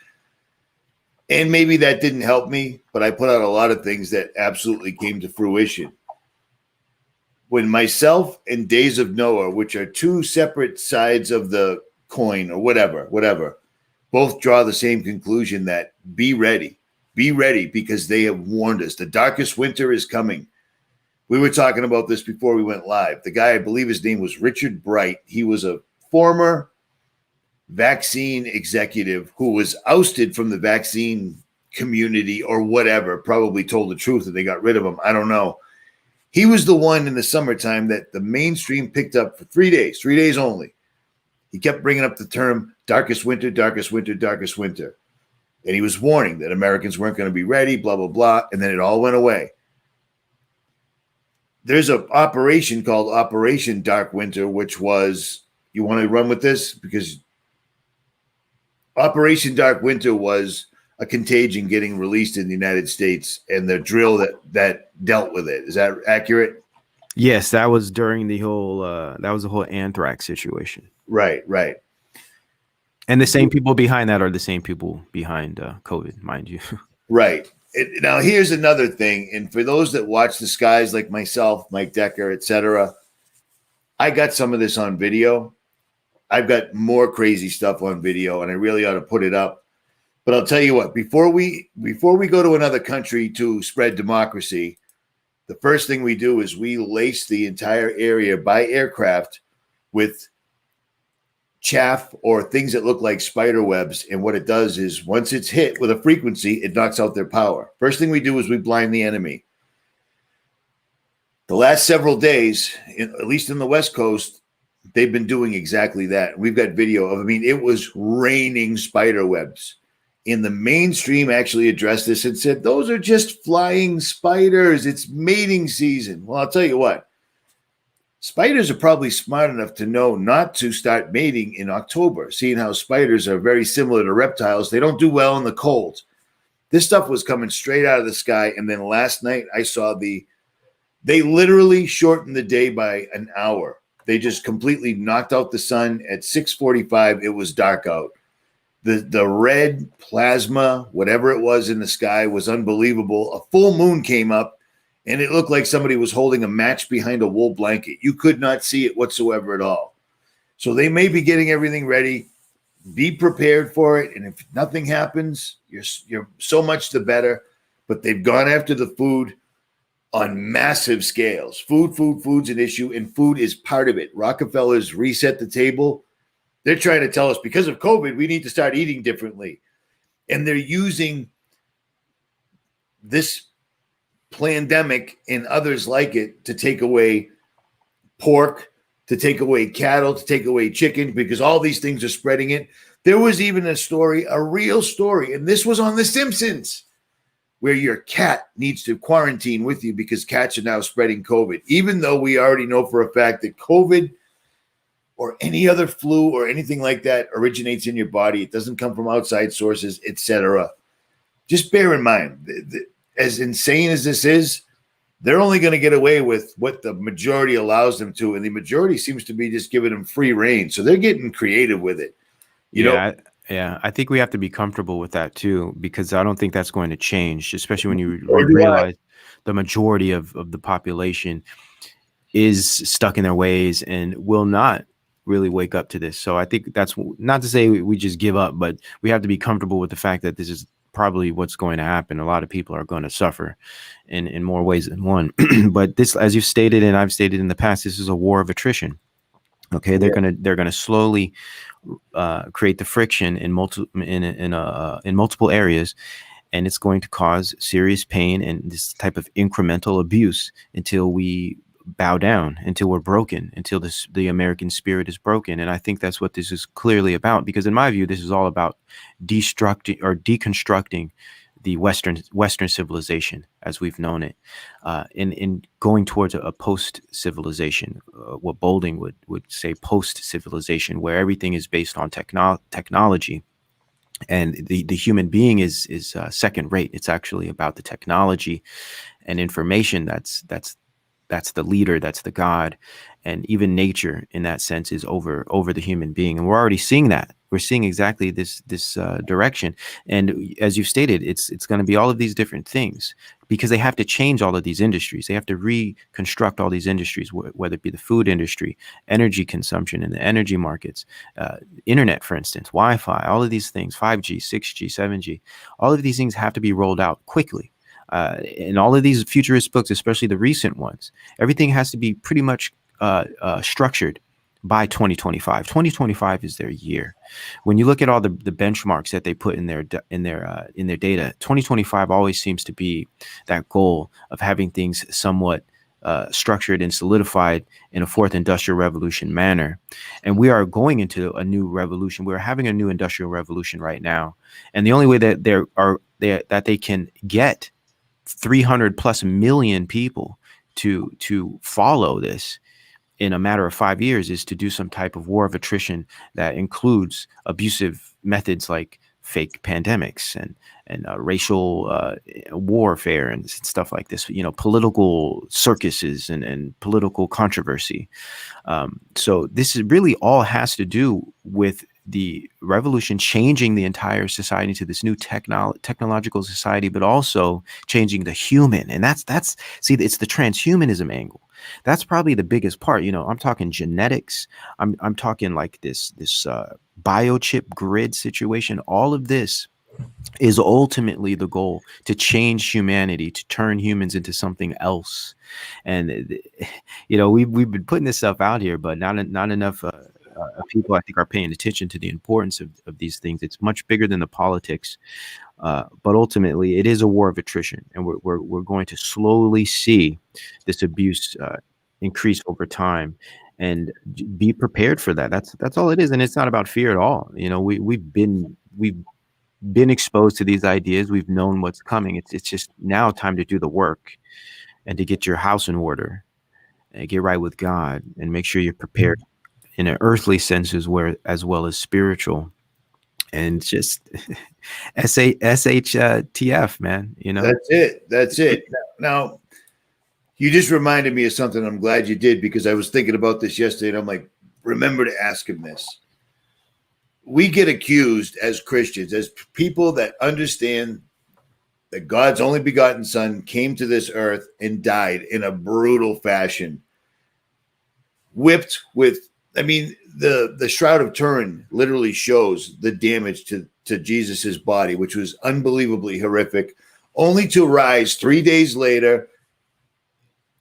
And maybe that didn't help me, but I put out a lot of things that absolutely came to fruition. When myself and Days of Noah, which are two separate sides of the coin or whatever, both draw the same conclusion that be ready because they have warned us. The darkest winter is coming. We were talking about this before we went live. The guy, I believe his name was Richard Bright. He was a former vaccine executive who was ousted from the vaccine community or whatever, probably told the truth and they got rid of him. I don't know. He was the one in the summertime that the mainstream picked up for 3 days only. He kept bringing up the term darkest winter, darkest winter, darkest winter. And he was warning that Americans weren't going to be ready, blah, blah, blah. And then it all went away. There's an operation called Operation Dark Winter, which was, you want to run with this? Because Operation Dark Winter was a contagion getting released in the United States and the drill that dealt with it. Is that accurate? Yes, that was during the whole anthrax situation. Right. And the same people behind that are the same people behind COVID, mind you. Right. Now, here's another thing. And for those that watch the skies like myself, Mike Decker, etc., I got some of this on video. I've got more crazy stuff on video, and I really ought to put it up. But I'll tell you what, before we go to another country to spread democracy, the first thing we do is we lace the entire area by aircraft with chaff or things that look like spider webs. And what it does is once it's hit with a frequency, it knocks out their power. First thing we do is we blind the enemy. The last several days, at least in the West Coast, they've been doing exactly that. We've got video of, it was raining spider webs. And the mainstream actually addressed this and said, those are just flying spiders. It's mating season. Well, I'll tell you what. Spiders are probably smart enough to know not to start mating in October, seeing how spiders are very similar to reptiles. They don't do well in the cold. This stuff was coming straight out of the sky. And then last night I saw they literally shortened the day by an hour. They just completely knocked out the sun at 6:45. It was dark out. The red plasma, whatever it was in the sky, was unbelievable. A full moon came up, and it looked like somebody was holding a match behind a wool blanket. You could not see it whatsoever at all. So they may be getting everything ready. Be prepared for it, and if nothing happens, you're so much the better. But they've gone after the food on massive scales. Food's an issue, and food is part of it. Rockefeller's reset the table. They're trying to tell us because of COVID, we need to start eating differently. And they're using this pandemic and others like it to take away pork, to take away cattle, to take away chicken, because all these things are spreading it. There was even a story, a real story, and this was on The Simpsons, where your cat needs to quarantine with you because cats are now spreading COVID, even though we already know for a fact that COVID or any other flu or anything like that originates in your body. It doesn't come from outside sources, etc. Just bear in mind, as insane as this is, they're only going to get away with what the majority allows them to, and the majority seems to be just giving them free reign. So they're getting creative with it. You know, I think we have to be comfortable with that too, because I don't think that's going to change, especially when you Or do realize the majority of the population is stuck in their ways and will not really wake up to this. So I think that's not to say we just give up, but we have to be comfortable with the fact that this is probably what's going to happen. A lot of people are going to suffer in more ways than one. But this, as you've stated and I've stated in the past, this is a war of attrition. Okay, they're gonna slowly create the friction in multiple areas, and it's going to cause serious pain and this type of incremental abuse until we bow down, until we're broken, until the American spirit is broken. And I think that's what this is clearly about, because in my view, this is all about deconstructing the Western civilization as we've known it, in going towards a post civilization, what Bolding would say post civilization, where everything is based on technology. And the human being is second rate. It's actually about the technology and information that's the leader, that's the God, and even nature in that sense is over the human being. And we're already seeing that. We're seeing exactly this direction. And as you've stated, it's going to be all of these different things, because they have to change all of these industries. They have to reconstruct all these industries, whether it be the food industry, energy consumption in the energy markets, internet, for instance, Wi-Fi, all of these things, 5G, 6G, 7G, all of these things have to be rolled out quickly. In all of these futurist books, especially the recent ones, everything has to be pretty much structured by 2025. 2025 is their year. When you look at all the benchmarks that they put in their data, 2025 always seems to be that goal of having things somewhat structured and solidified in a fourth industrial revolution manner. And we are going into a new revolution. We're having a new industrial revolution right now. And the only way that they can get 300 plus million people to follow this in a matter of 5 years is to do some type of war of attrition that includes abusive methods like fake pandemics and racial warfare and stuff like this, political circuses and political controversy. So this is really all has to do with the revolution changing the entire society to this new technological society, but also changing the human. And that's see, it's the transhumanism angle. That's probably the biggest part. I'm talking genetics. I'm talking like this biochip grid situation. All of this is ultimately the goal, to change humanity, to turn humans into something else. And we've been putting this stuff out here, but not enough people, I think, are paying attention to the importance of these things. It's much bigger than the politics, but ultimately it is a war of attrition, and we're going to slowly see this abuse increase over time, and be prepared for that. That's all it is, and it's not about fear at all. We've been exposed to these ideas. We've known what's coming. It's just now time to do the work and to get your house in order and get right with God, and make sure you're prepared in an earthly sense as well as spiritual. And just SHTF, man, you know? That's it. That's it. Now, you just reminded me of something. I'm glad you did, because I was thinking about this yesterday, and I'm like, remember to ask him this. We get accused as Christians, as people that understand that God's only begotten Son came to this earth and died in a brutal fashion, whipped with. I mean, the Shroud of Turin literally shows the damage to Jesus's body, which was unbelievably horrific, only to rise 3 days later.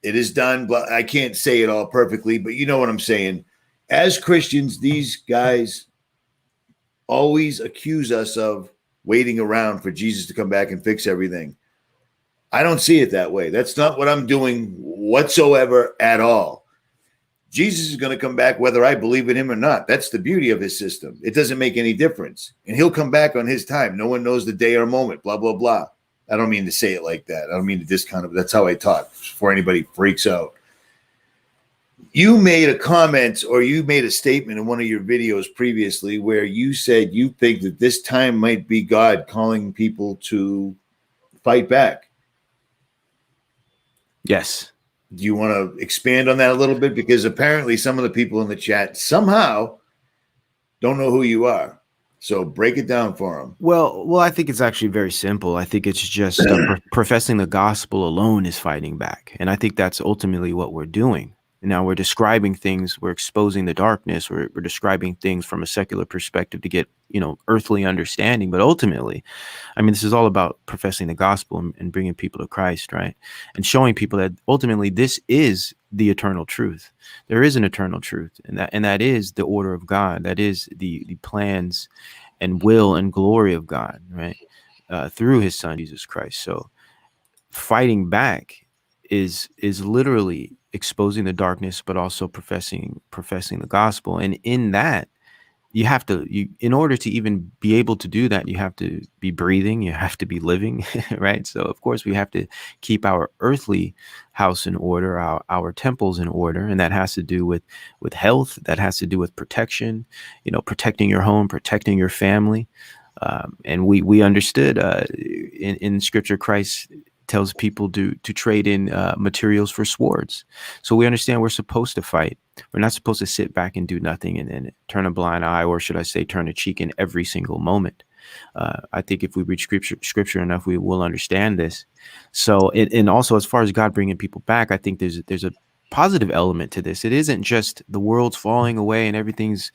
It is done. I can't say it all perfectly, but you know what I'm saying. As Christians, these guys always accuse us of waiting around for Jesus to come back and fix everything. I don't see it that way. That's not what I'm doing whatsoever at all. Jesus is going to come back whether I believe in him or not. That's the beauty of his system. It doesn't make any difference. And he'll come back on his time. No one knows the day or moment, blah, blah, blah. I don't mean to say it like that. I don't mean to discount it. That's how I talk, before anybody freaks out. You made a comment, or you made a statement in one of your videos previously where you said you think that this time might be God calling people to fight back. Yes. Do you want to expand on that a little bit? Because apparently some of the people in the chat somehow don't know who you are. So break it down for them. Well, I think it's actually very simple. I think it's just professing the gospel alone is fighting back. And I think that's ultimately what we're doing. Now we're describing things, we're exposing the darkness, we're describing things from a secular perspective to get, earthly understanding. But ultimately, I mean, this is all about professing the gospel and bringing people to Christ, right? And showing people that ultimately this is the eternal truth. There is an eternal truth, and that is the order of God. That is the plans and will and glory of God, right? Through his son, Jesus Christ. So fighting back is literally exposing the darkness, but also professing the gospel. And in that, you have to, in order to even be able to do that, you have to be breathing, you have to be living, right? So of course we have to keep our earthly house in order, our temples in order. And that has to do with health. That has to do with protection, protecting your home, protecting your family. And we understood in scripture, Christ tells people to trade in materials for swords. So we understand we're supposed to fight. We're not supposed to sit back and do nothing and then turn a blind eye, or should I say turn a cheek in every single moment. I think if we read scripture enough, we will understand this. So, and also as far as God bringing people back, I think there's a positive element to this. It isn't just the world's falling away and everything's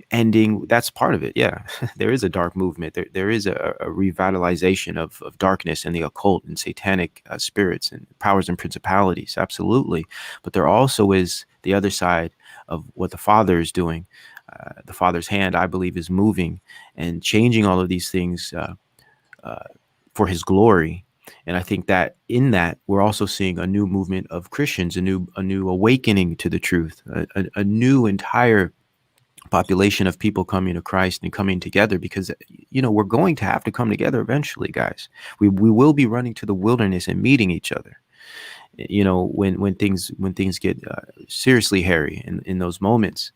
ending. That's part of it. Yeah, there is a dark movement. There is a revitalization of darkness and the occult and satanic spirits and powers and principalities. Absolutely. But there also is the other side of what the Father is doing. The Father's hand, I believe, is moving and changing all of these things for his glory. And I think that in that, we're also seeing a new movement of Christians, a new awakening to the truth, a new entire population of people coming to Christ and coming together, because, we're going to have to come together eventually, guys. We will be running to the wilderness and meeting each other. When things get seriously hairy in those moments.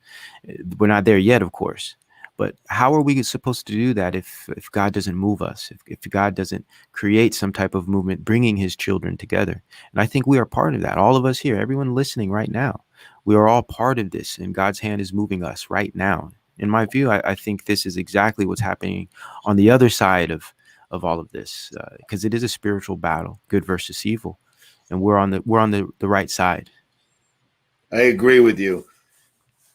We're not there yet, of course. But how are we supposed to do that if God doesn't move us, if God doesn't create some type of movement, bringing his children together? And I think we are part of that. All of us here, everyone listening right now, we are all part of this, and God's hand is moving us right now. In my view, I think this is exactly what's happening on the other side of all of this, because it is a spiritual battle, good versus evil, and we're on the right side. I agree with you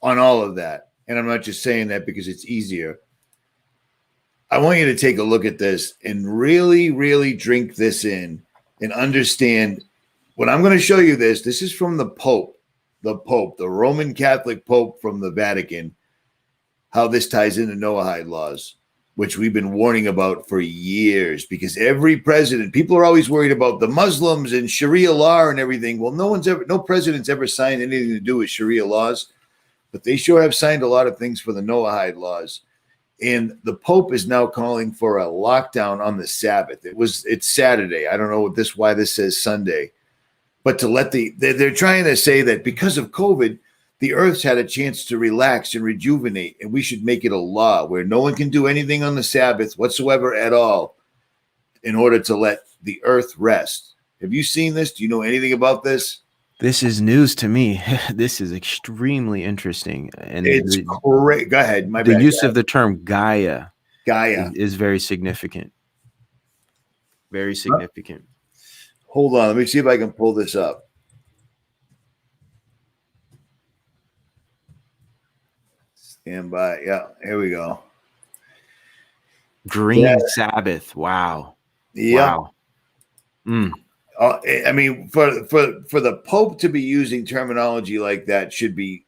on all of that. And I'm not just saying that because it's easier. I want you to take a look at this and really, really drink this in and understand when I'm going to show you this. This is from the Pope, the Roman Catholic Pope from the Vatican, how this ties into Noahide laws, which we've been warning about for years, because every president, people are always worried about the Muslims and Sharia law and everything. Well, no president's ever signed anything to do with Sharia laws. But they sure have signed a lot of things for the Noahide laws. And the Pope is now calling for a lockdown on the Sabbath. It's Saturday. I don't know why this says Sunday. but to let they're trying to say that because of COVID, the Earth's had a chance to relax and rejuvenate, and we should make it a law where no one can do anything on the Sabbath whatsoever at all in order to let the Earth rest. Have you seen this? Do you know anything about this? This is news to me. This is extremely interesting. And It's great. Go ahead. My the bad. use of the term Gaia Gaia. is very significant. Very significant. Hold on. Let me see if I can pull this up. Stand by. Yeah, here we go. Green Sabbath. Wow. Yeah. Wow. Mm. I mean, for the Pope to be using terminology like that should be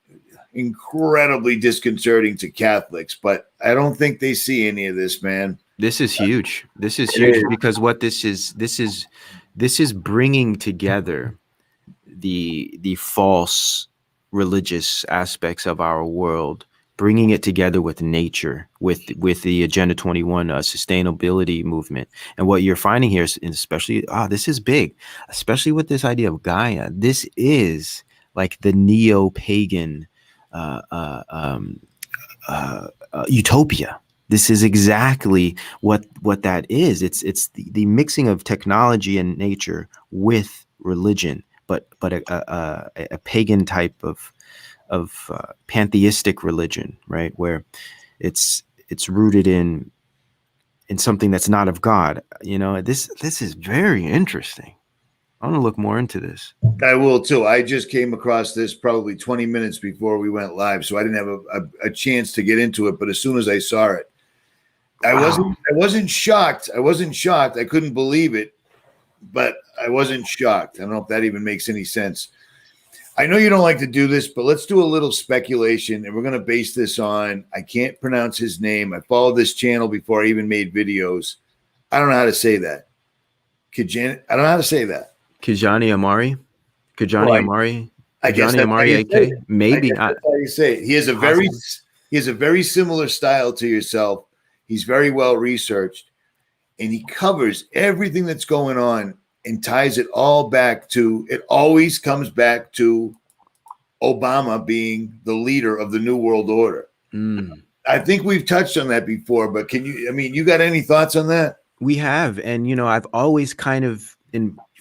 incredibly disconcerting to Catholics, but I don't think they see any of this, man. This is huge. This is huge because what this is bringing together the false religious aspects of our world, bringing it together with nature, with the Agenda 21 sustainability movement. And what you're finding here is, especially, this is big, especially with this idea of Gaia. This is like the neo-pagan utopia. This is exactly what that is. It's the mixing of technology and nature with religion, but a pagan type of pantheistic religion, right? Where it's rooted in something that's not of God. You know, this is very interesting. I want to look more into this. I will too. I just came across this probably 20 minutes before we went live, so I didn't have a chance to get into it. But as soon as I saw it, I wasn't shocked. I wasn't shocked. I couldn't believe it, but I wasn't shocked. I don't know if that even makes any sense. I know you don't like to do this, but let's do a little speculation, and we're going to base this on, I can't pronounce his name. I followed this channel before I even made videos. I don't know how to say that. I don't know how to say that. Kijani Amari? Kijani Amari? I guess Kijani Amari, AK? Maybe. That's how you say it. He has a very similar style to yourself. He's very well researched, and he covers everything that's going on and ties it all back to, it always comes back to Obama being the leader of the New World Order. I think we've touched on that before, but you got any thoughts on that? We have. And, I've always kind of,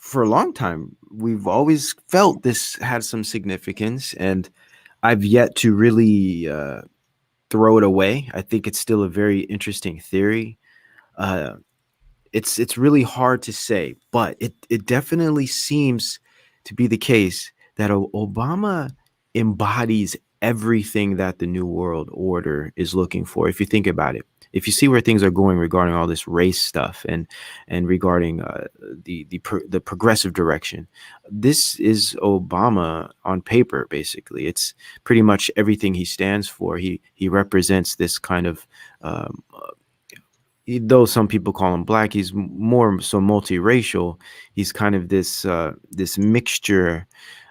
for a long time, we've always felt this had some significance, and I've yet to really throw it away. I think it's still a very interesting theory. It's really hard to say, but it definitely seems to be the case that Obama embodies everything that the New World Order is looking for. If you think about it, if you see where things are going regarding all this race stuff and regarding the progressive direction, this is Obama on paper. Basically, it's pretty much everything he stands for. He represents this kind of though some people call him black, he's more so multiracial. He's kind of this mixture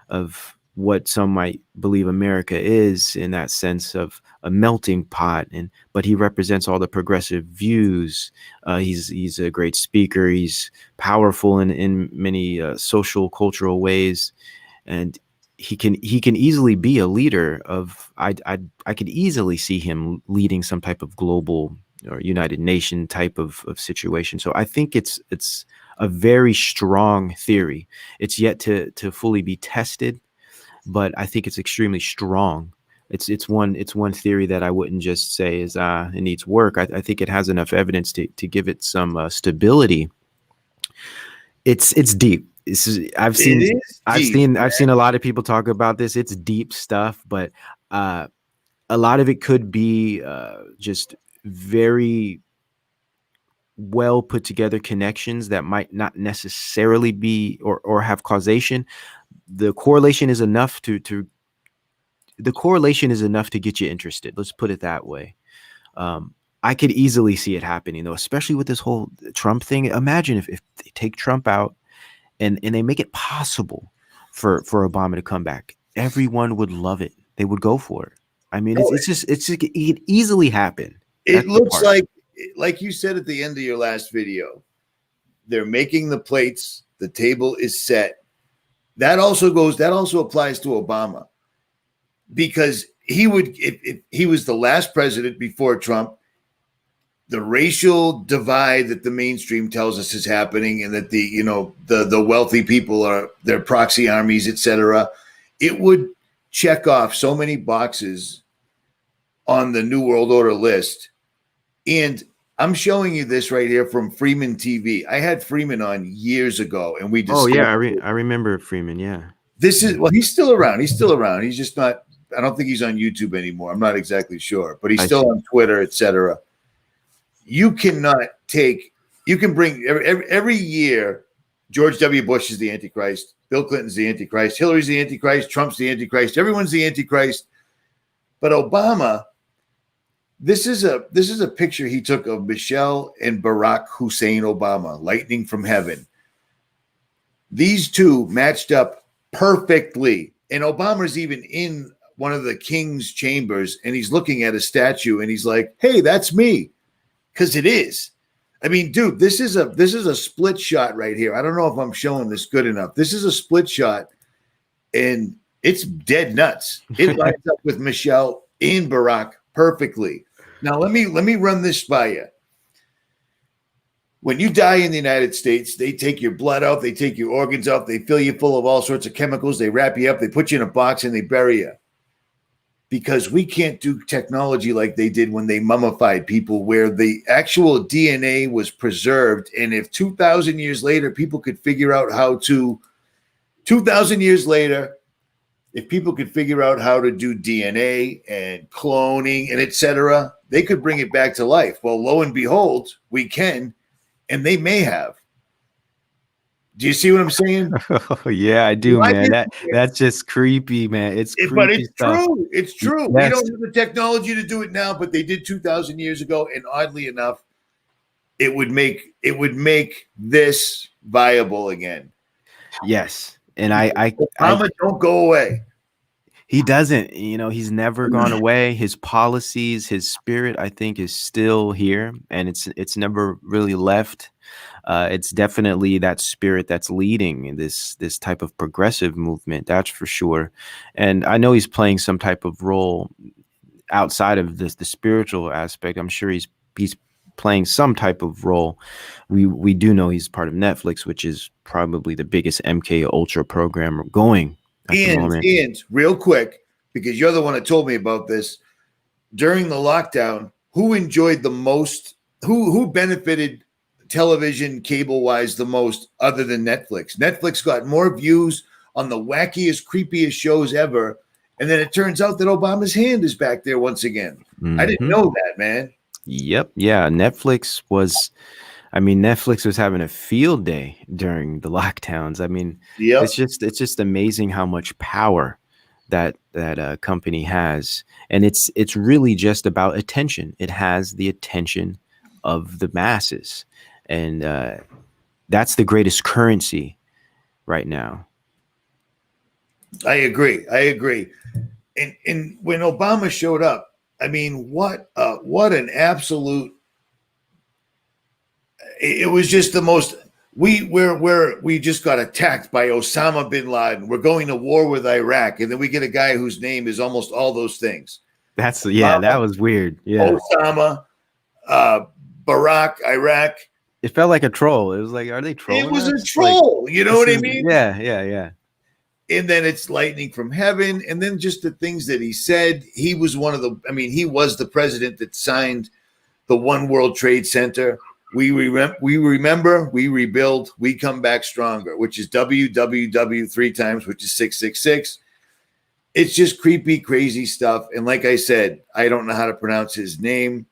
of what some might believe America is, in that sense of a melting pot. But he represents all the progressive views. He's a great speaker. He's powerful in many social, cultural ways, and he can easily be a leader of. I could easily see him leading some type of global or United Nation type of situation. So I think it's a very strong theory. It's yet to fully be tested, but I think it's extremely strong. It's one theory that I wouldn't just say is it needs work. I think it has enough evidence to give it some stability. It's deep. I've seen a lot of people talk about this. It's deep stuff, but a lot of it could be just very well put together connections that might not necessarily be or have causation. The correlation is enough to get you interested. Let's put it that way. I could easily see it happening, though, especially with this whole Trump thing. Imagine if they take Trump out and they make it possible for Obama to come back. Everyone would love it. They would go for it. I mean, it could easily happen. It looks like you said at the end of your last video, they're making the plates. The table is set. That also applies to Obama, because he would, if he was the last president before Trump, the racial divide that the mainstream tells us is happening, and that the wealthy people are their proxy armies, etc. It would check off so many boxes on the New World Order list. And I'm showing you this right here from Freeman TV. I had Freeman on years ago, and we discussed. Oh yeah, I remember Freeman. Yeah, This is, well, he's still around. He's still around. He's just not. I don't think he's on YouTube anymore. I'm not exactly sure, but he's still on Twitter, etc. You cannot take. You can bring every year. George W. Bush is the Antichrist. Bill Clinton's the Antichrist. Hillary's the Antichrist. Trump's the Antichrist. Everyone's the Antichrist. But Obama. This is a picture he took of Michelle and Barack Hussein Obama, lightning from heaven. These two matched up perfectly. And Obama's even in one of the king's chambers, and he's looking at a statue, and he's like, hey, that's me. Because it is. I mean, dude, this is a split shot right here. I don't know if I'm showing this good enough. This is a split shot, and it's dead nuts. It lines up with Michelle and Barack perfectly. Now let me run this by you. When you die in the United States, they take your blood out, they take your organs out, they fill you full of all sorts of chemicals, they wrap you up, they put you in a box, and they bury you. Because we can't do technology like they did when they mummified people, where the actual DNA was preserved. And if 2,000 years later, people could figure out how to, 2,000 years later, if people could figure out how to do DNA and cloning and etc., they could bring it back to life. Well, lo and behold, we can, and they may have. Do you see what I'm saying? Oh, yeah, I do, man. That's just creepy, man. It's creepy, but it's stuff. true. It's true. Yes. We don't have the technology to do it now, but they did 2,000 years ago, and oddly enough, it would make this viable again. Yes, and Obama don't go away. He doesn't. He's never gone away. His policies, his spirit, I think, is still here, and it's never really left. It's definitely that spirit that's leading this type of progressive movement. That's for sure. And I know he's playing some type of role outside of the spiritual aspect. I'm sure he's playing some type of role. We do know he's part of Netflix, which is probably the biggest MK Ultra program going. And real quick, because you're the one that told me about this, during the lockdown, who enjoyed the most, who benefited television cable wise the most other than Netflix? Netflix got more views on the wackiest, creepiest shows ever. And then it turns out that Obama's hand is back there once again. Mm-hmm. I didn't know that, man. Yep. Yeah. Netflix was having a field day during the lockdowns. I mean, yep. It's just amazing how much power that company has. And it's really just about attention. It has the attention of the masses. And that's the greatest currency right now. I agree. And when Obama showed up, I mean, what an absolute. It was just the most. We just got attacked by Osama bin Laden. We're going to war with Iraq, and then we get a guy whose name is almost all those things. That was weird. Yeah, Osama, Barack, Iraq. It felt like a troll. It was like, are they trolling? It was a troll. You know what I mean? Yeah. And then it's lightning from heaven. And then just the things that he said. He was he was the president that signed the One World Trade Center. We remember, we rebuild, we come back stronger, which is WWW 3 times, which is 666. It's just creepy, crazy stuff. And like I said, I don't know how to pronounce his name,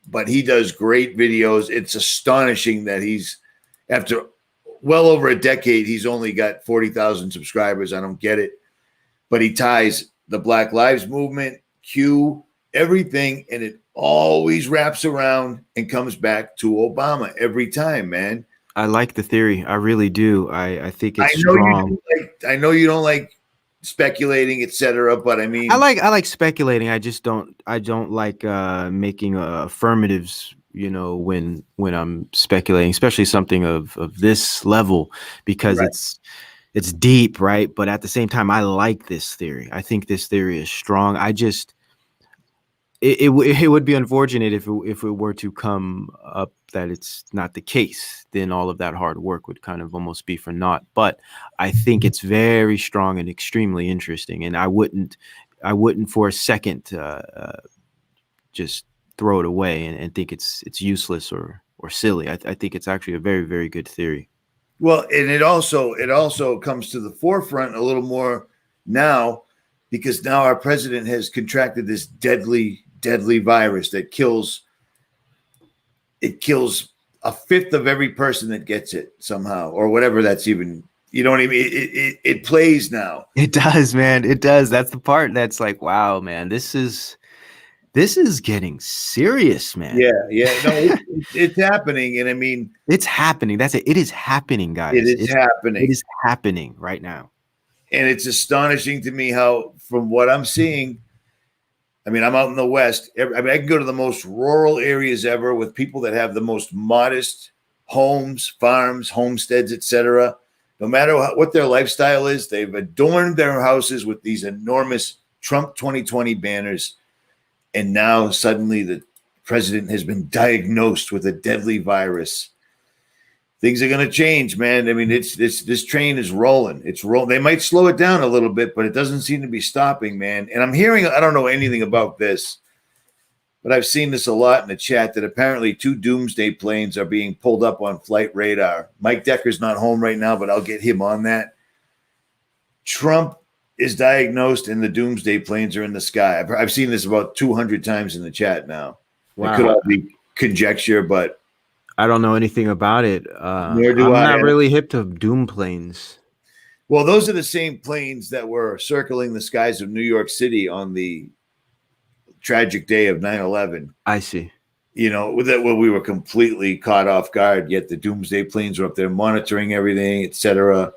but he does great videos. It's astonishing that he's, after well over a decade, he's only got 40,000 subscribers. I don't get it. But he ties the Black Lives Movement, Q, everything, and it always wraps around and comes back to Obama every time, man. I like the theory. I really do. I think it's strong. I know you don't like speculating, etc. But I mean, I like speculating. I don't like making affirmatives. When I'm speculating, especially something of this level, because it's deep, right? But at the same time, I like this theory. I think this theory is strong. I just it would be unfortunate if it were to come up that it's not the case. Then all of that hard work would kind of almost be for naught. But I think it's very strong and extremely interesting, and I wouldn't for a second just throw it away and think it's useless or silly. I think it's actually a very, very good theory. Well, and it also comes to the forefront a little more now, because now our president has contracted this deadly virus that kills a fifth of every person that gets it somehow, or whatever. That's even, you know what I mean? It plays now. It does, man. It does. That's the part that's like, wow, man, this is getting serious, man. Yeah. No, it's happening, and I mean, It's happening. That's it. It is happening, guys. it is happening. It is happening right now. And it's astonishing to me how, from what I'm seeing, I mean, I'm out in the West. I mean, I can go to the most rural areas ever with people that have the most modest homes, farms, homesteads, etc. No matter what their lifestyle is, they've adorned their houses with these enormous Trump 2020 banners. And now suddenly the president has been diagnosed with a deadly virus. Things are going to change, man. I mean, this train is rolling. It's rolling. They might slow it down a little bit, but it doesn't seem to be stopping, man. And I'm hearing, I don't know anything about this, but I've seen this a lot in the chat, that apparently 2 doomsday planes are being pulled up on flight radar. Mike Decker's not home right now, but I'll get him on that. Trump is diagnosed and the doomsday planes are in the sky. I've seen this about 200 times in the chat now. Wow. It could all be conjecture, but I don't know anything about it. Nor do I'm I. not really hip to doom planes. Well, those are the same planes that were circling the skies of New York City on the tragic day of 9/11. I see. You know, with that, where we were completely caught off guard, yet the doomsday planes were up there monitoring everything, etc.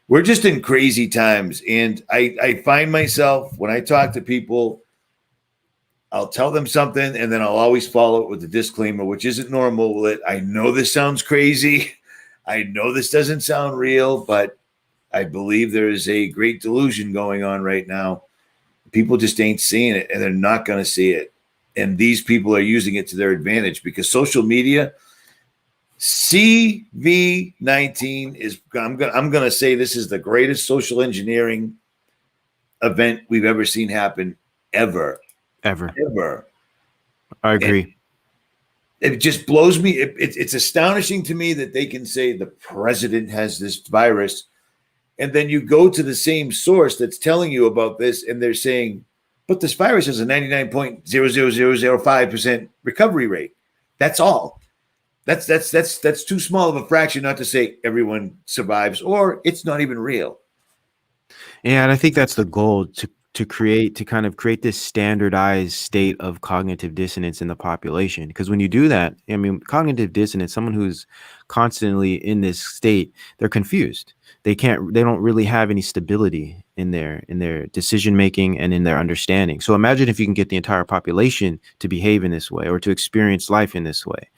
We're just in crazy times. And I find myself, when I talk to people, I'll tell them something, and then I'll always follow it with a disclaimer, which isn't normal. That I know this sounds crazy. I know this doesn't sound real, but I believe there is a great delusion going on right now. People just ain't seeing it, and they're not going to see it. And these people are using it to their advantage, because social media, CV19 is, I'm going to say this is the greatest social engineering event we've ever seen happen, ever. Ever. I agree. It just blows me. It's astonishing to me that they can say the president has this virus, and then you go to the same source that's telling you about this, and they're saying, but this virus has a 99.00005% recovery rate. That's all. That's too small of a fraction not to say everyone survives, or it's not even real. Yeah, and I think that's the goal, to kind of create this standardized state of cognitive dissonance in the population. Because when you do that, I mean, cognitive dissonance, someone who's constantly in this state, they're confused. They don't really have any stability in their decision making and in their understanding. So imagine if you can get the entire population to behave in this way, or to experience life in this way.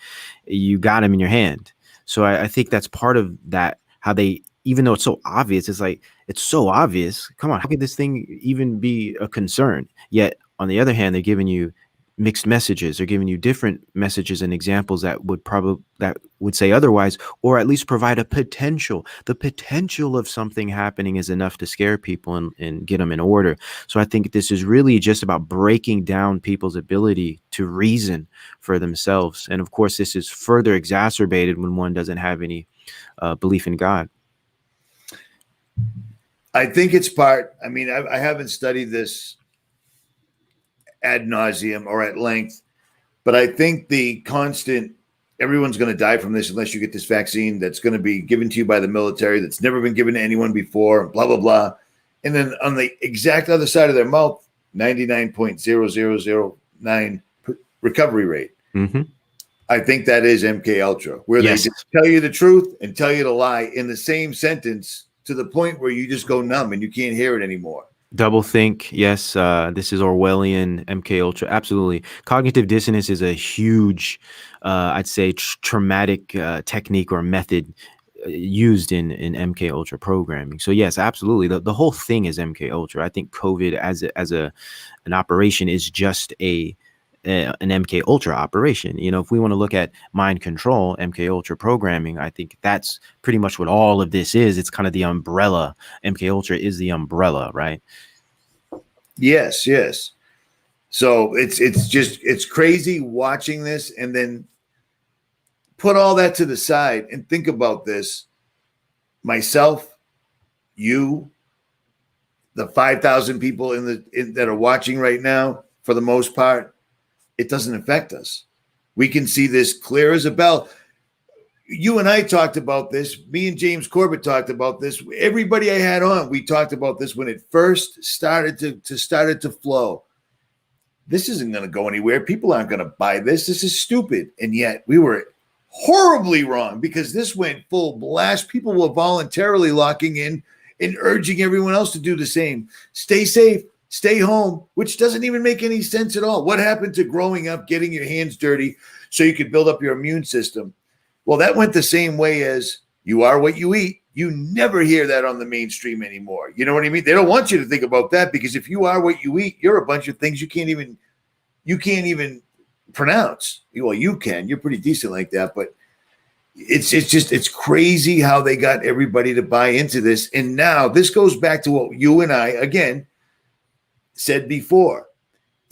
You got them in your hand. So I think that's part of that, how they, even though it's so obvious, it's like, it's so obvious. Come on, how could this thing even be a concern? Yet, on the other hand, they're giving you mixed messages. They're giving you different messages and examples that would say otherwise, or at least provide a potential. The potential of something happening is enough to scare people and get them in order. So I think this is really just about breaking down people's ability to reason for themselves. And of course, this is further exacerbated when one doesn't have any belief in God. I think it's part, I mean, I haven't studied this ad nauseum or at length, but I think the constant, everyone's going to die from this unless you get this vaccine that's going to be given to you by the military, that's never been given to anyone before, blah, blah, blah. And then on the exact other side of their mouth, 99.0009 recovery rate. Mm-hmm. I think that is MK Ultra, where they just tell you the truth and tell you the lie in the same sentence, to the point where you just go numb and you can't hear it anymore. Double think. Yes. This is Orwellian MK Ultra. Absolutely. Cognitive dissonance is a huge, I'd say, traumatic technique or method used in MK Ultra programming. So yes, absolutely. The whole thing is MK Ultra. I think COVID as an operation is just an MK Ultra operation. You know, if we want to look at mind control, MK Ultra programming, I think that's pretty much what all of this is. It's kind of the umbrella. MK Ultra is the umbrella, right? Yes, yes. So it's crazy watching this, and then put all that to the side and think about this. Myself, you, the 5,000 people that are watching right now, for the most part, it doesn't affect us. We can see this clear as a bell. You and I talked about this. Me and James Corbett talked about this. Everybody I had on, we talked about this when it first started to flow. This isn't going to go anywhere. People aren't going to buy this. This is stupid. And yet we were horribly wrong, because this went full blast. People were voluntarily locking in and urging everyone else to do the same. Stay safe, stay home, which doesn't even make any sense at all. What happened to growing up, getting your hands dirty so you could build up your immune system? Well, that went the same way as you are what you eat. You never hear that on the mainstream anymore. You know what I mean? They don't want you to think about that, because if you are what you eat, you're a bunch of things you can't even pronounce. Well, you can. You're pretty decent like that, but it's crazy how they got everybody to buy into this. And now this goes back to what you and I again said before.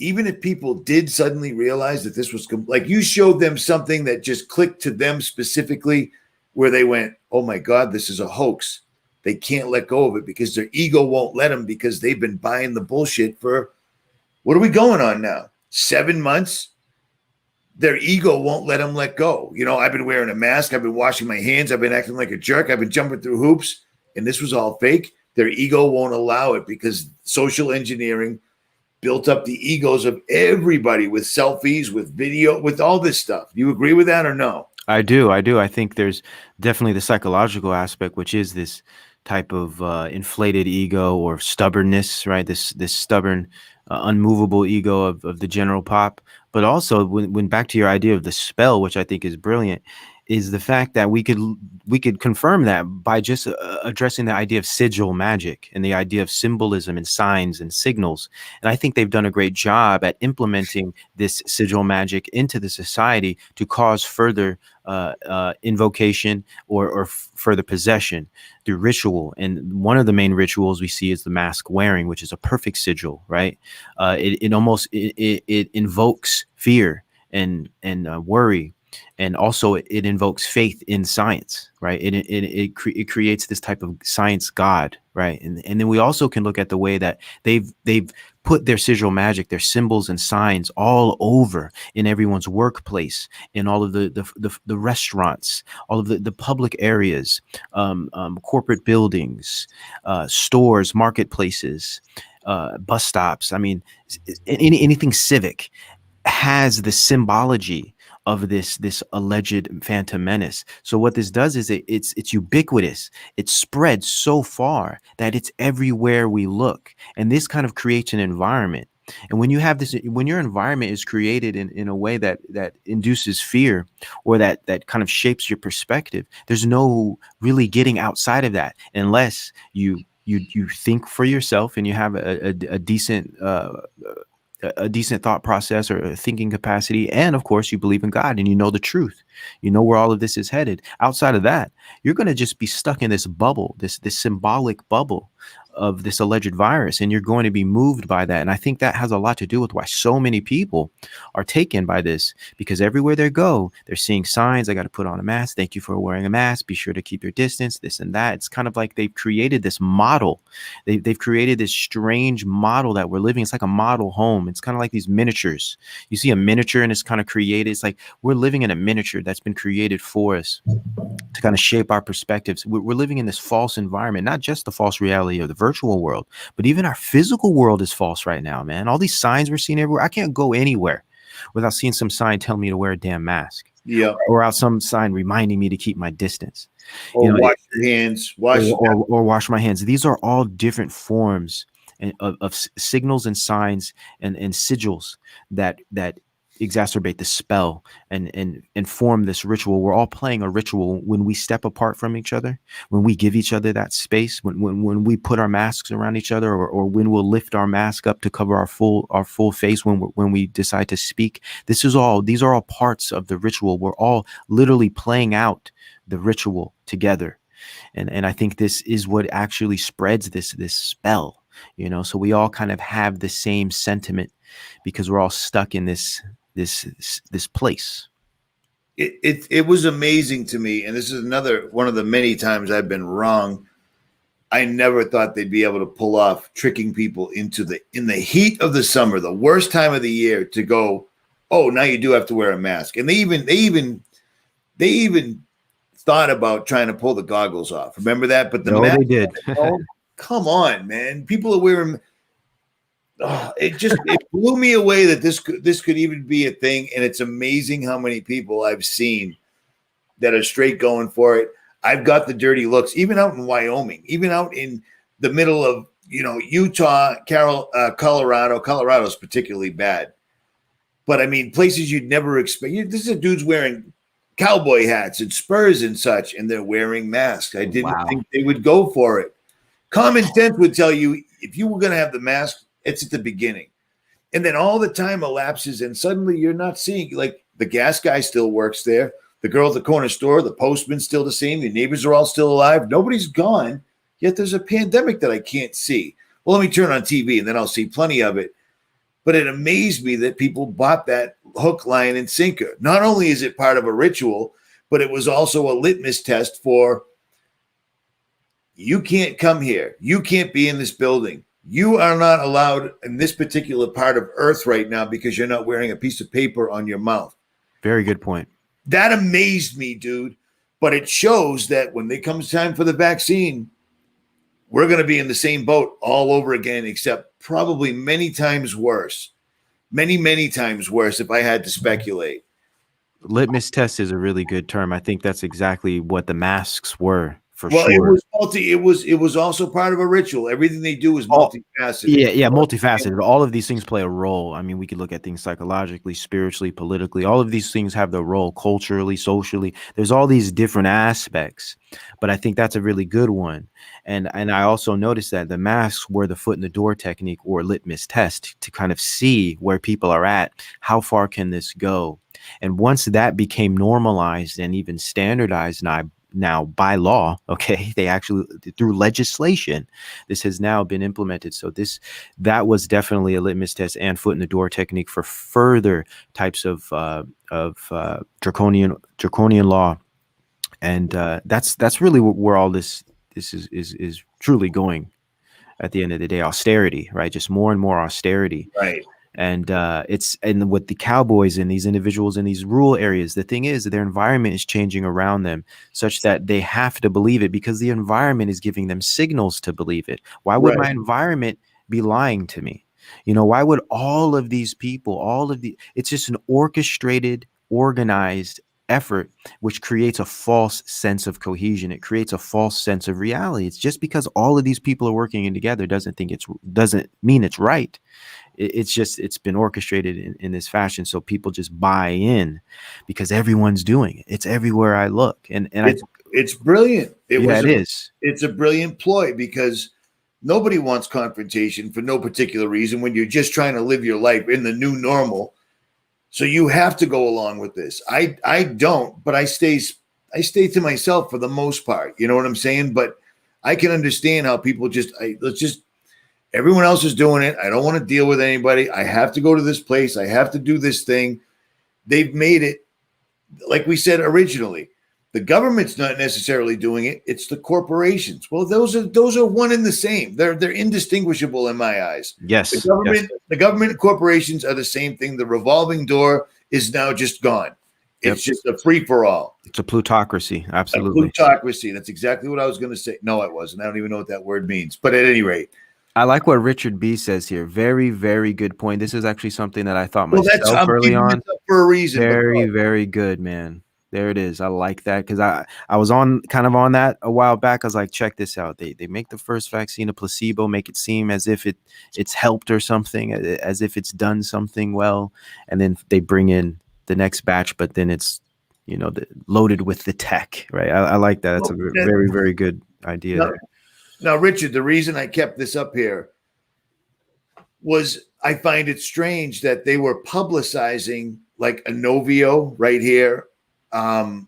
Even if people did suddenly realize that this was like, you showed them something that just clicked to them specifically, where they went, oh my God, this is a hoax. They can't let go of it because their ego won't let them, because they've been buying the bullshit for, what are we going on now? 7 months? Their ego won't let them let go. You know, I've been wearing a mask. I've been washing my hands. I've been acting like a jerk. I've been jumping through hoops, and this was all fake. Their ego won't allow it, because social engineering built up the egos of everybody with selfies, with video, with all this stuff. Do you agree with that or no? I do. I think there's definitely the psychological aspect, which is this type of inflated ego or stubbornness, right? This stubborn, unmovable ego of the general pop. But also, when back to your idea of the spell, which I think is brilliant, is the fact that we could confirm that by just addressing the idea of sigil magic and the idea of symbolism and signs and signals. And I think they've done a great job at implementing this sigil magic into the society to cause further invocation or further possession through ritual. And one of the main rituals we see is the mask wearing, which is a perfect sigil, right? It invokes fear and worry. And also it invokes faith in science, right? It creates this type of science god, right? And then we also can look at the way that they've put their sigil magic, their symbols and signs all over in everyone's workplace, in all of the restaurants, all of the public areas, corporate buildings, stores, marketplaces, bus stops. I mean, anything civic has the symbology of this alleged phantom menace. So what this does is it's ubiquitous. It spreads so far that it's everywhere we look, and this kind of creates an environment. And when you have this, when your environment is created in a way that induces fear, or that kind of shapes your perspective, there's no really getting outside of that, unless you think for yourself and you have a decent thought process or a thinking capacity. And of course, you believe in God and you know the truth. You know where all of this is headed. Outside of that, you're going to just be stuck in this bubble, this symbolic bubble of this alleged virus, and you're going to be moved by that. And I think that has a lot to do with why so many people are taken by this, because everywhere they go, they're seeing signs. I got to put on a mask. Thank you for wearing a mask. Be sure to keep your distance, this and that. It's kind of like they've created this model. They've created this strange model that we're living. It's like a model home. It's kind of like these miniatures. You see a miniature and it's kind of created. It's like we're living in a miniature that's been created for us to kind of shape our perspectives. We're living in this false environment, not just the false reality of the virtual world, but even our physical world is false right now, man. All these signs we're seeing everywhere. I can't go anywhere without seeing some sign telling me to wear a damn mask. Yeah. Or out some sign reminding me to keep my distance. Or wash your hands. Or wash my hands. These are all different forms of signals and signs and sigils that exacerbate the spell and form this ritual. We're all playing a ritual when we step apart from each other, when we give each other that space, when we put our masks around each other, or when we'll lift our mask up to cover our full face when we decide to speak. These are all parts of the ritual. We're all literally playing out the ritual together. And I think this is what actually spreads this spell, so we all kind of have the same sentiment because we're all stuck in this place. It was amazing to me, and this is another one of the many times I've been wrong. I never thought they'd be able to pull off tricking people in the heat of the summer, the worst time of the year, to go, oh, now you do have to wear a mask. And they even thought about trying to pull the goggles off. Remember that? But the mask, they did. Come on, man. People are wearing. Oh, it blew me away that this could even be a thing, and it's amazing how many people I've seen that are straight going for it. I've got the dirty looks, even out in Wyoming, even out in the middle of Utah, Colorado. Colorado's particularly bad, but I mean places you'd never expect. This is a dude's wearing cowboy hats and spurs and such, and they're wearing masks. I didn't think they would go for it. Common sense would tell you if you were going to have the mask, it's at the beginning. And then all the time elapses, and suddenly you're not seeing, like, the gas guy still works there. The girl at the corner store, the postman's still the same. The neighbors are all still alive. Nobody's gone, yet there's a pandemic that I can't see. Well, let me turn on TV, and then I'll see plenty of it. But it amazed me that people bought that hook, line, and sinker. Not only is it part of a ritual, but it was also a litmus test for, you can't come here. You can't be in this building. You are not allowed in this particular part of Earth right now because you're not wearing a piece of paper on your mouth. Very good point. That amazed me, dude. But it shows that when it comes time for the vaccine, we're going to be in the same boat all over again, except probably many times worse. Many, many times worse, if I had to speculate. Litmus test is a really good term. I think that's exactly what the masks were. Well, sure. It was also part of a ritual. Everything they do is multifaceted. Yeah, multifaceted. All of these things play a role. I mean, we could look at things psychologically, spiritually, politically. All of these things have their role, culturally, socially. There's all these different aspects, but I think that's a really good one. And I also noticed that the masks were the foot in the door technique, or litmus test, to kind of see where people are at. How far can this go? And once that became normalized and even standardized, now by law, okay, they actually, through legislation, this has now been implemented. So that was definitely a litmus test and foot in the door technique for further types of draconian law. And that's really where all this is truly going at the end of the day. Austerity, right? Just more and more austerity. Right. And and with the cowboys and these individuals in these rural areas, the thing is that their environment is changing around them such that they have to believe it because the environment is giving them signals to believe it. Why would my environment be lying to me? Why would all of these people, it's just an orchestrated, organized effort, which creates a false sense of cohesion. It creates a false sense of reality. It's just because all of these people are working together doesn't mean it's right. It's been orchestrated in this fashion, so people just buy in because everyone's doing it. It's everywhere I look, and it's brilliant. It is. It's a brilliant ploy because nobody wants confrontation for no particular reason when you're just trying to live your life in the new normal. So you have to go along with this. I don't, but I stay to myself for the most part. You know what I'm saying? But I can understand how people everyone else is doing it. I don't want to deal with anybody. I have to go to this place. I have to do this thing. They've made it, like we said originally, the government's not necessarily doing it. It's the corporations. Well, those are one and the same. They're indistinguishable in my eyes. Yes. The government and corporations are the same thing. The revolving door is now just gone. It's just a free for all. It's a plutocracy. Absolutely. A plutocracy. That's exactly what I was going to say. No, it wasn't. I don't even know what that word means. But at any rate, I like what Richard B says here. Very, very good point. This is actually something that I thought myself early on. For a reason. Very, very good, man. There it is. I like that because I was on kind of on that a while back. I was like, check this out. They make the first vaccine a placebo, make it seem as if it's helped or something, as if it's done something well, and then they bring in the next batch, but then it's loaded with the tech, right? I like that. That's a very, very good idea there. Now, Richard, the reason I kept this up here was I find it strange that they were publicizing like Inovio right here, Moderna.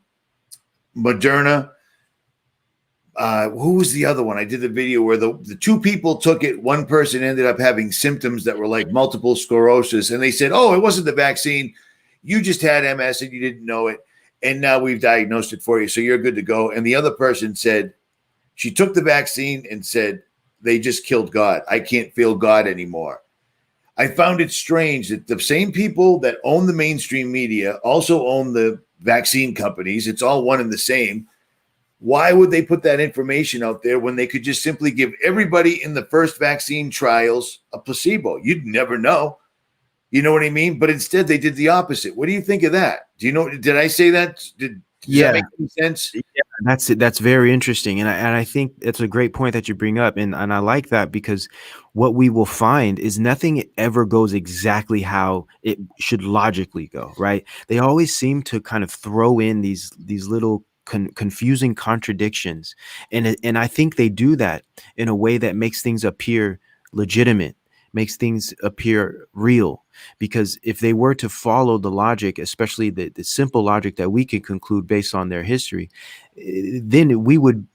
Who was the other one? I did the video where the two people took it. One person ended up having symptoms that were like multiple sclerosis. And they said, oh, it wasn't the vaccine. You just had MS and you didn't know it. And now we've diagnosed it for you. So you're good to go. And the other person said she took the vaccine and said, they just killed God. I can't feel God anymore. I found it strange that the same people that own the mainstream media also own the vaccine companies. It's all one and the same. Why would they put that information out there when they could just simply give everybody in the first vaccine trials a placebo? You'd never know. You know what I mean? But instead, they did the opposite. What do you think of that? Do you know? Did I say that? Does that make any sense? Yeah, that's it. That's very interesting, and I think it's a great point that you bring up, and I like that because what we will find is nothing ever goes exactly how it should logically go. Right? They always seem to kind of throw in these little confusing contradictions, and I think they do that in a way that makes things appear legitimate, makes things appear real. Because if they were to follow the logic, especially the simple logic that we can conclude based on their history, then we would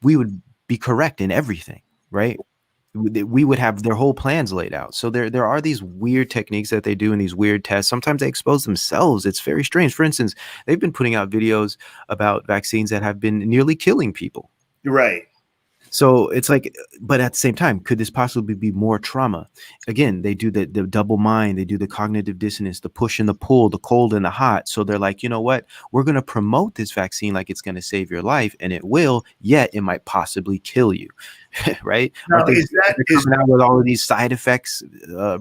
be correct in everything, right? We would have their whole plans laid out. So there are these weird techniques that they do in these weird tests. Sometimes they expose themselves. It's very strange. For instance, they've been putting out videos about vaccines that have been nearly killing people. Right. So it's like, but at the same time, could this possibly be more trauma? Again, they do the double mind, they do the cognitive dissonance, the push and the pull, the cold and the hot. So they're like, you know what? We're going to promote this vaccine like it's going to save your life, and it will, yet it might possibly kill you. Right? Now, They're coming out with all of these side effects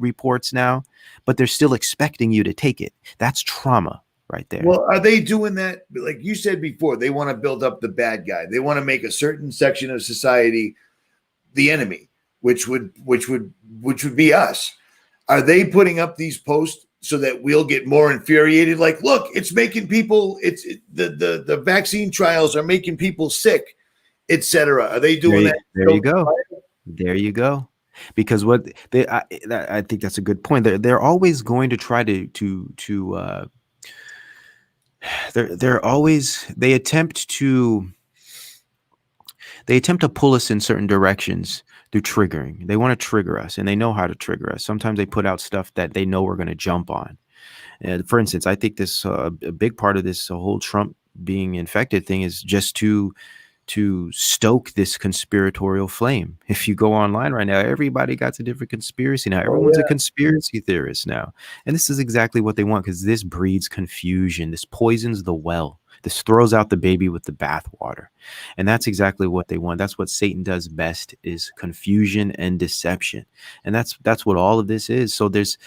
reports now, but they're still expecting you to take it. That's trauma. Right there. Well, are they doing that? Like you said before, they want to build up the bad guy. They want to make a certain section of society the enemy, which would be us. Are they putting up these posts so that we'll get more infuriated? Like, look, it's making people. The vaccine trials are making people sick, etc. Are they doing that? There you go. There you go. Because I think that's a good point. They're always going to try to they attempt to pull us in certain directions through triggering. They want to trigger us, and they know how to trigger us. Sometimes they put out stuff that they know we're going to jump on. For instance, I think this a big part of this whole Trump being infected thing is just to stoke this conspiratorial flame. If you go online right now, everybody got a different conspiracy now. Everyone's a conspiracy theorist now. And this is exactly what they want, because this breeds confusion. This poisons the well. This throws out the baby with the bathwater. And that's exactly what they want. That's what Satan does best, is confusion and deception. And that's what all of this is. So there's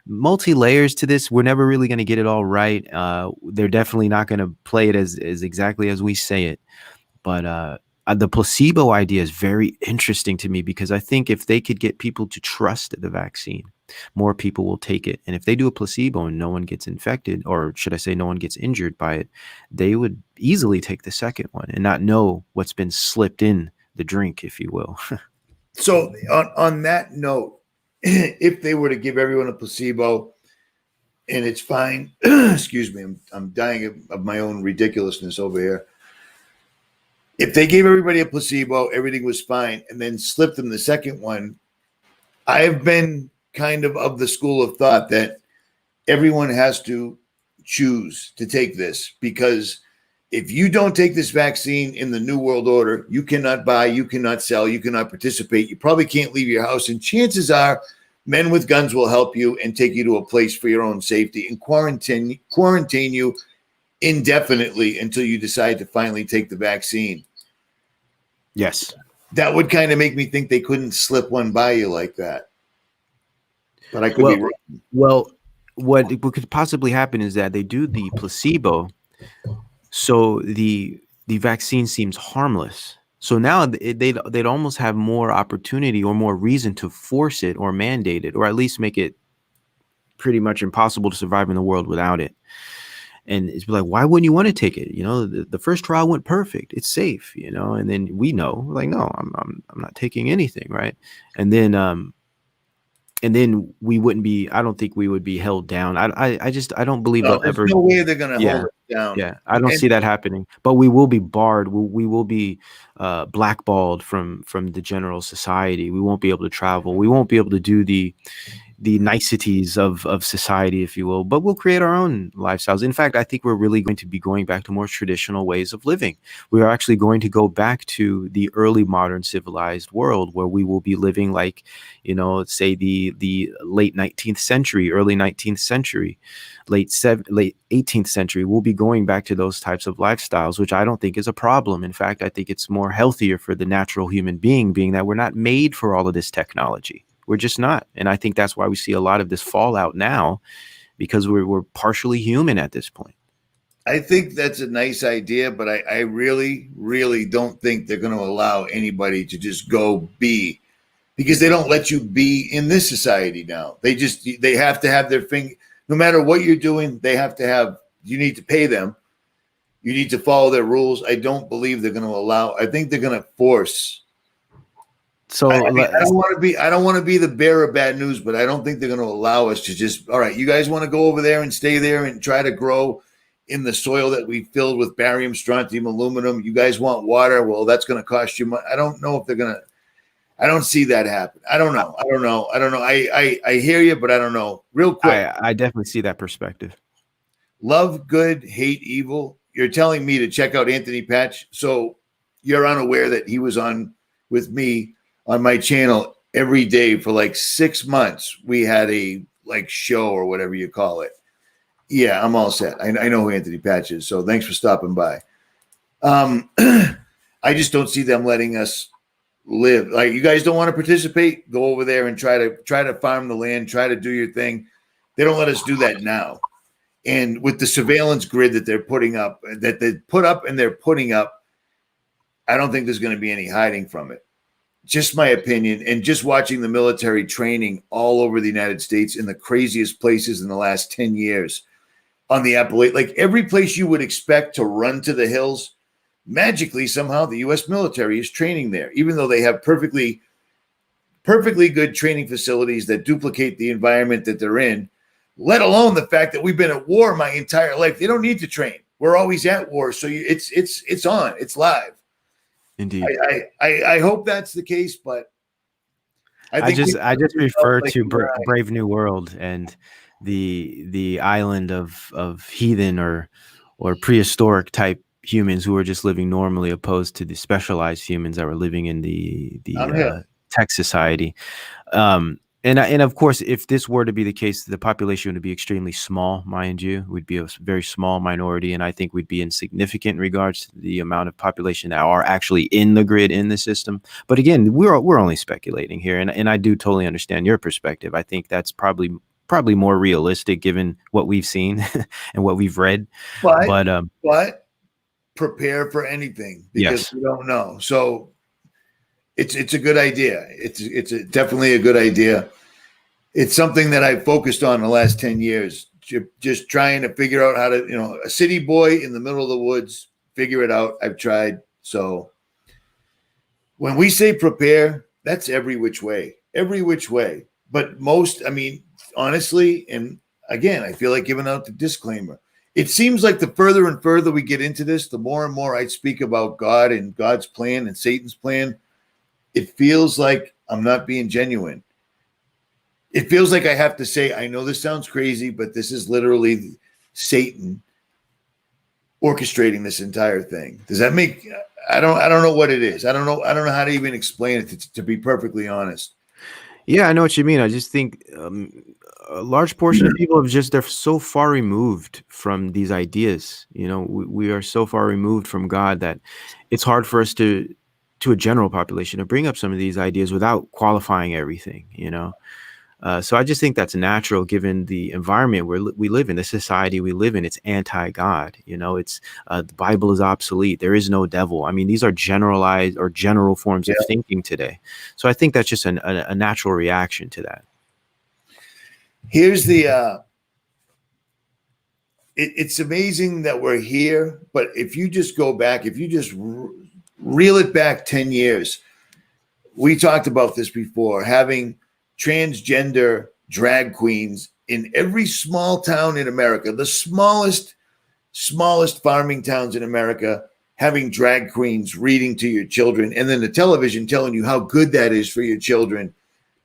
multi-layers to this. We're never really going to get it all right. They're definitely not going to play it as exactly as we say it. But the placebo idea is very interesting to me, because I think if they could get people to trust the vaccine, more people will take it. And if they do a placebo and no one gets infected, or should I say no one gets injured by it, they would easily take the second one and not know what's been slipped in the drink, if you will. So on that note, if they were to give everyone a placebo and it's fine, excuse me, I'm dying of my own ridiculousness over here. If they gave everybody a placebo, everything was fine, and then slipped them the second one, I've been kind of the school of thought that everyone has to choose to take this, because if you don't take this vaccine in the New World Order, you cannot buy, you cannot sell, you cannot participate. You probably can't leave your house, and chances are men with guns will help you and take you to a place for your own safety and quarantine you indefinitely until you decide to finally take the vaccine. Yes. That would kind of make me think they couldn't slip one by you like that. But I could be wrong. Well, what could possibly happen is that they do the placebo, So the vaccine seems harmless. So now they'd almost have more opportunity or more reason to force it or mandate it, or at least make it pretty much impossible to survive in the world without it. And it's like, why wouldn't you want to take it? You know, the first trial went perfect. It's safe, you know, and then we know, like, no, I'm not taking anything, right? And then we wouldn't be. I don't think we would be held down. I don't believe No, they'll there's ever. no way they're going to hold Yeah, us down. yeah. I don't And see that happening. But we will be barred. We will be blackballed from the general society. We won't be able to travel. We won't be able to do the niceties of society, if you will, but we'll create our own lifestyles. In fact, I think we're really going to be going back to more traditional ways of living. We are actually going to go back to the early modern civilized world where we will be living like, you know, say the late 19th century, early 19th century, late 18th century. We'll be going back to those types of lifestyles, which I don't think is a problem. In fact, I think it's more healthier for the natural human being that we're not made for all of this technology. We're just not. And I think that's why we see a lot of this fallout now, because we're partially human at this point. I think that's a nice idea, but I really, really don't think they're going to allow anybody to just go be, because they don't let you be in this society now. They have to have their finger, no matter what you're doing, you need to pay them. You need to follow their rules. I don't believe they're going to allow, I think they're going to force. So I mean, I don't want to be the bearer of bad news, but I don't think they're going to allow us to just, all right, you guys want to go over there and stay there and try to grow in the soil that we filled with barium, strontium, aluminum. You guys want water? Well, that's going to cost you money. I don't know if they're going to, I don't see that happen. I don't know. I hear you, but I don't know. Real quick. I definitely see that perspective. Love good, hate evil. You're telling me to check out Anthony Patch. So you're unaware that he was on with me on my channel every day for like 6 months. We had a like show or whatever you call it. Yeah, I'm all set. I know who Anthony Patch is. So thanks for stopping by. I just don't see them letting us live. Like, you guys don't want to participate, go over there and try to farm the land, try to do your thing. They don't let us do that now. And with the surveillance grid that they're putting up, that they put up and they're putting up, I don't think there's going to be any hiding from it. Just my opinion, and just watching the military training all over the United States in the craziest places in the last 10 years on the Appalachian, like every place you would expect to run to the hills, magically somehow the U.S. military is training there, even though they have perfectly good training facilities that duplicate the environment that they're in, let alone the fact that we've been at war my entire life. They don't need to train. We're always at war. So it's on, it's live. Indeed. I hope that's the case, but I just refer to Brave New World and the island of heathen or prehistoric type humans who were just living normally, opposed to the specialized humans that were living in the tech society. And of course, if this were to be the case, the population would be extremely small, mind you. We'd be a very small minority, and I think we'd be insignificant in regards to the amount of population that are actually in the grid, in the system. But again, we're only speculating here, and I do totally understand your perspective. I think that's probably more realistic given what we've seen and what we've read. But prepare for anything, because we don't know. So it's a good idea. It's definitely a good idea. It's something that I've focused on the last 10 years, just trying to figure out how to, a city boy in the middle of the woods, figure it out. I've tried. So when we say prepare, that's every which way. But most, I mean, honestly, and again, I feel like giving out the disclaimer. It seems like the further and further we get into this, the more and more I speak about God and God's plan and Satan's plan. It feels like I'm not being genuine. It feels like I have to say, I know this sounds crazy, but this is literally Satan orchestrating this entire thing. Does that make, I don't know what it is. I don't know how to even explain it, to be perfectly honest. Yeah, I know what you mean. I just think a large portion of people they're so far removed from these ideas. We are so far removed from God that it's hard for us to a general population to bring up some of these ideas without qualifying everything. So I just think that's natural given the environment where we live in, the society we live in. It's anti-God. It's the Bible is obsolete. There is no devil. I mean, these are generalized or general forms of Yeah. thinking today. So I think that's just a natural reaction to that. Here's the it's amazing that we're here, but if you just go back, if you just reel it back 10 years, we talked about this before, having transgender drag queens in every small town in America, the smallest farming towns in America, having drag queens reading to your children, and then the television telling you how good that is for your children.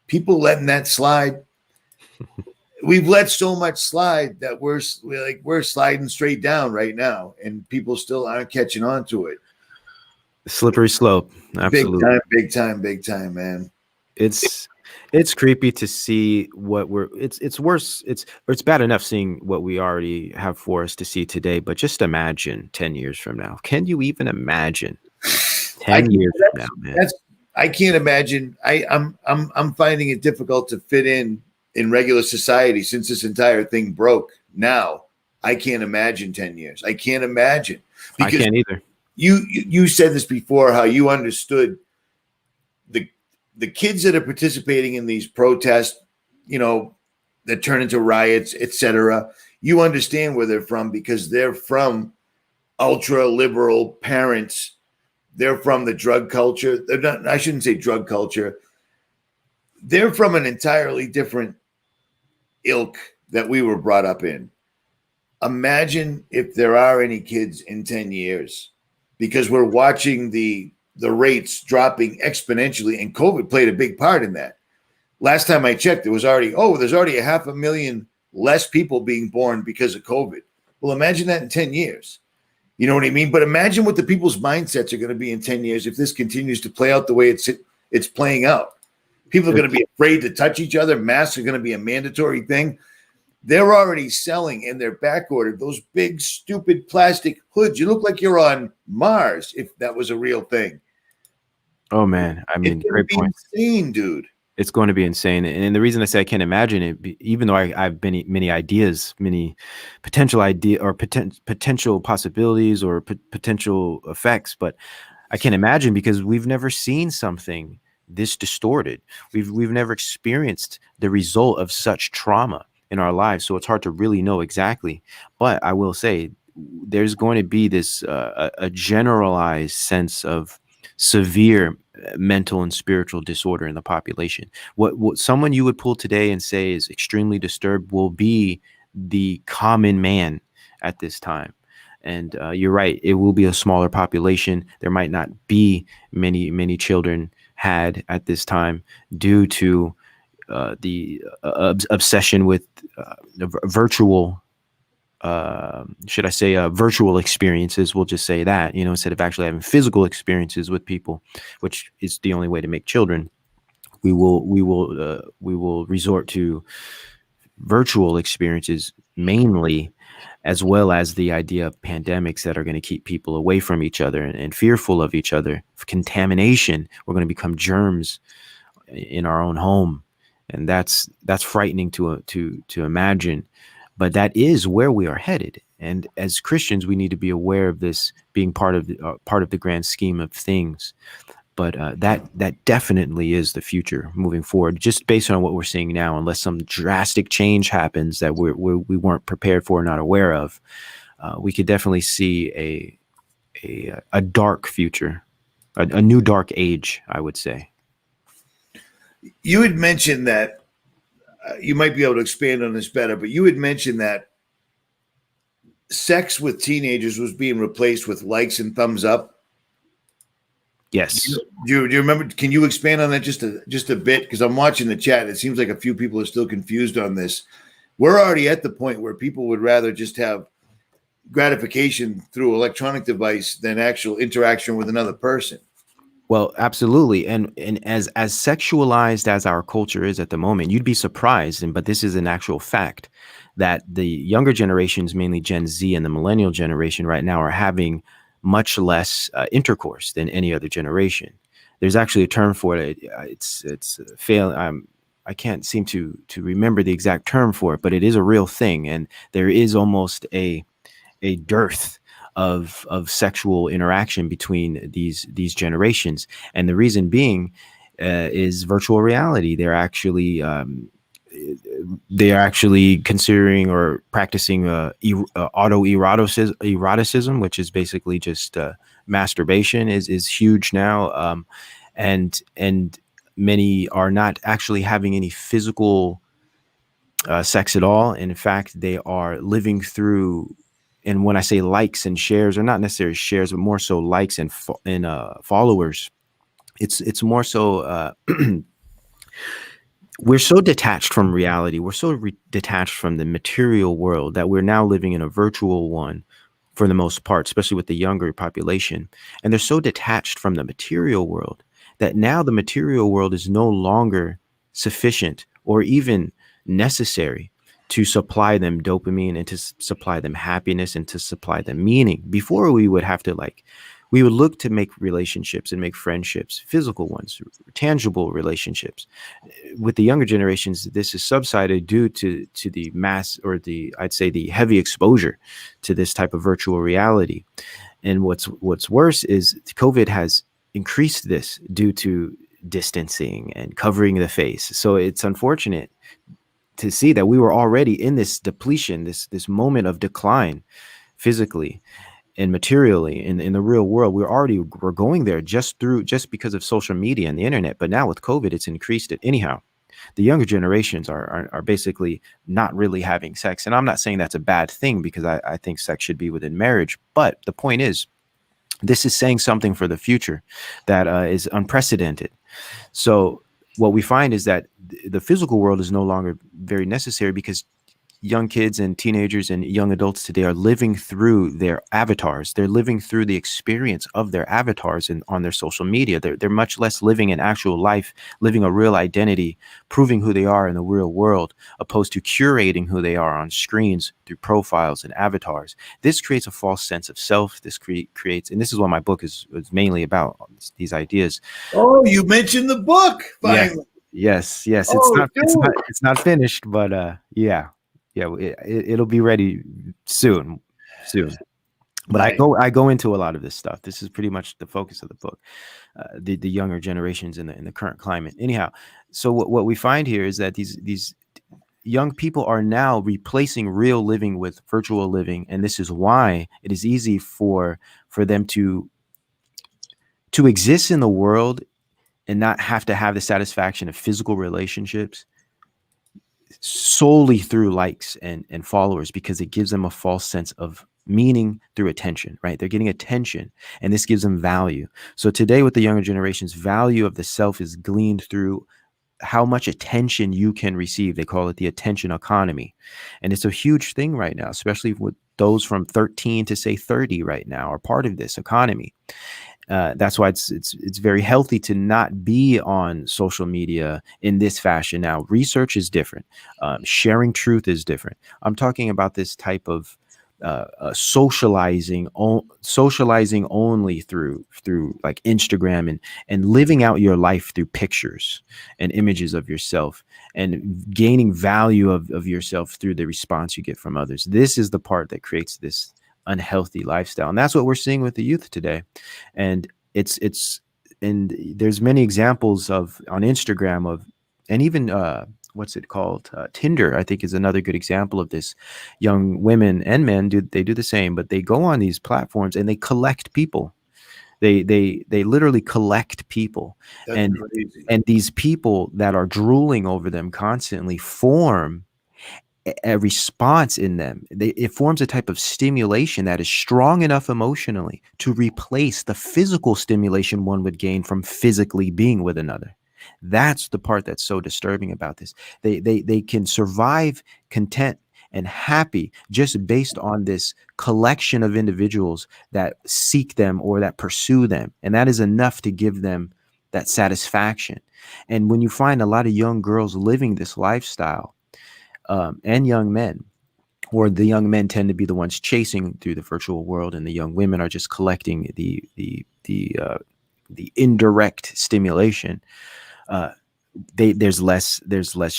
People letting that slide. We've let so much slide that we're sliding straight down right now, and people still aren't catching on to it. Slippery slope. Absolutely. Big time, man. It's creepy to see what it's worse. It's bad enough seeing what we already have for us to see today, but just imagine 10 years from now. Can you even imagine 10 years from now, man? I can't imagine. I'm finding it difficult to fit in regular society since this entire thing broke. Now I can't imagine 10 years. I can't imagine. Because I can't either. You said this before, how you understood the kids that are participating in these protests, that turn into riots, etc. You understand where they're from because they're from ultra liberal parents. They're from the drug culture. They're not, I shouldn't say drug culture. They're from an entirely different ilk that we were brought up in. Imagine if there are any kids in 10 years, because we're watching the rates dropping exponentially, and COVID played a big part in that. Last time I checked, there's already 500,000 less people being born because of COVID. Well, imagine that in 10 years. You know what I mean? But imagine what the people's mindsets are going to be in 10 years if this continues to play out the way it's playing out. People are going to be afraid to touch each other. Masks are going to be a mandatory thing. They're already selling, and they're back ordered, those big, stupid plastic hoods. You look like you're on Mars if that was a real thing. Oh, man. I mean, great point. Insane, dude. It's going to be insane. And the reason I say I can't imagine it, even though I've many ideas, many potential potential possibilities or potential effects, but I can't imagine because we've never seen something this distorted. We've never experienced the result of such trauma in our lives. So it's hard to really know exactly. But I will say there's going to be this a generalized sense of severe mental and spiritual disorder in the population. What someone you would pull today and say is extremely disturbed will be the common man at this time. And you're right, it will be a smaller population. There might not be many children had at this time due to the obsession with virtual should I say virtual experiences. We'll just say that, instead of actually having physical experiences with people, which is the only way to make children. We will resort to virtual experiences mainly, as well as the idea of pandemics that are going to keep people away from each other and fearful of each other. Contamination, we're going to become germs in our own home, and that's frightening to imagine. But that is where we are headed, and as Christians, we need to be aware of this being part of the grand scheme of things. But that definitely is the future moving forward, just based on what we're seeing now. Unless some drastic change happens that we weren't prepared for, or not aware of, we could definitely see a dark future, a new dark age, I would say. You had mentioned that. You might be able to expand on this better, but you had mentioned that sex with teenagers was being replaced with likes and thumbs up. Yes. Do you remember? Can you expand on that just a bit? Because I'm watching the chat. It seems like a few people are still confused on this. We're already at the point where people would rather just have gratification through electronic device than actual interaction with another person. Well, absolutely. And as sexualized as our culture is at the moment, you'd be surprised, but this is an actual fact, that the younger generations, mainly Gen Z and the millennial generation right now, are having much less intercourse than any other generation. There's actually a term for it. It's fail. I can't seem to remember the exact term for it, but it is a real thing, and there is almost a dearth of sexual interaction between these generations, and the reason being is virtual reality. They're actually considering or practicing eroticism, which is basically just masturbation is huge now, and many are not actually having any physical sex at all. In fact, they are living through, and when I say likes and shares, or not necessarily shares, but more so likes and followers, it's more so we're so detached from reality. We're so detached from the material world that we're now living in a virtual one for the most part, especially with the younger population. And they're so detached from the material world that now the material world is no longer sufficient or even necessary to supply them dopamine and to supply them happiness and to supply them meaning. Before, we would look to make relationships and make friendships, physical ones, tangible relationships. With the younger generations, this is subsided due to the mass, or I'd say the heavy exposure to this type of virtual reality. And what's worse is COVID has increased this due to distancing and covering the face. So it's unfortunate to see that we were already in this depletion, this moment of decline physically and materially in the real world. We're going there just because of social media and the internet. But now with COVID, it's increased it. Anyhow, the younger generations are basically not really having sex. And I'm not saying that's a bad thing, because I think sex should be within marriage. But the point is, this is saying something for the future that is unprecedented. So what we find is that the physical world is no longer very necessary, because young kids and teenagers and young adults today are living through their avatars. They're living through the experience of their avatars on their social media. They're much less living an actual life, living a real identity, proving who they are in the real world, opposed to curating who they are on screens through profiles and avatars. This creates a false sense of self. This creates, and this is what my book is mainly about, these ideas. Oh, you mentioned the book finally. Yes. Oh, It's not finished, but yeah, it'll be ready soon. But nice. I go into a lot of this stuff. This is pretty much the focus of the book, the younger generations in the current climate. Anyhow, so what we find here is that these young people are now replacing real living with virtual living, and this is why it is easy for them to exist in the world and not have to have the satisfaction of physical relationships solely through likes and followers, because it gives them a false sense of meaning through attention, right? They're getting attention, and this gives them value. So today with the younger generations, value of the self is gleaned through how much attention you can receive. They call it the attention economy. And it's a huge thing right now, especially with those from 13 to say 30 right now are part of this economy. That's why it's very healthy to not be on social media in this fashion. Now, research is different. Sharing truth is different. I'm talking about this type of socializing only through like Instagram, and living out your life through pictures and images of yourself, and gaining value of yourself through the response you get from others. This is the part that creates this unhealthy lifestyle, and that's what we're seeing with the youth today. And and there's many examples on Instagram of, and even what's it called, Tinder, I think, is another good example of this. Young women and men do the same, but they go on these platforms and they collect people. They literally collect people. That's crazy. And these people that are drooling over them constantly form a response in them. It forms a type of stimulation that is strong enough emotionally to replace the physical stimulation one would gain from physically being with another. That's the part that's so disturbing about this. They can survive content and happy just based on this collection of individuals that seek them or that pursue them. And that is enough to give them that satisfaction. And when you find a lot of young girls living this lifestyle, and young men, or the young men tend to be the ones chasing through the virtual world, and the young women are just collecting the indirect stimulation. there's less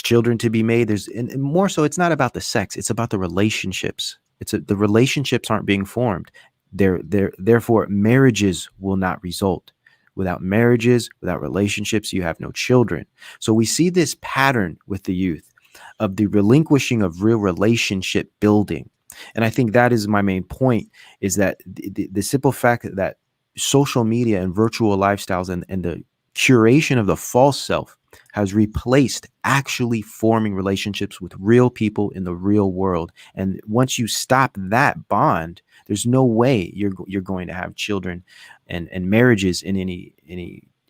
children to be made. And more so, it's not about the sex, it's about the relationships. The relationships aren't being formed. Therefore marriages will not result. Without marriages, without relationships, you have no children. So we see this pattern with the youth of the relinquishing of real relationship building. And I think that is my main point, is that the simple fact that social media and virtual lifestyles and the curation of the false self has replaced actually forming relationships with real people in the real world. And once you stop that bond, there's no way you're going to have children and marriages in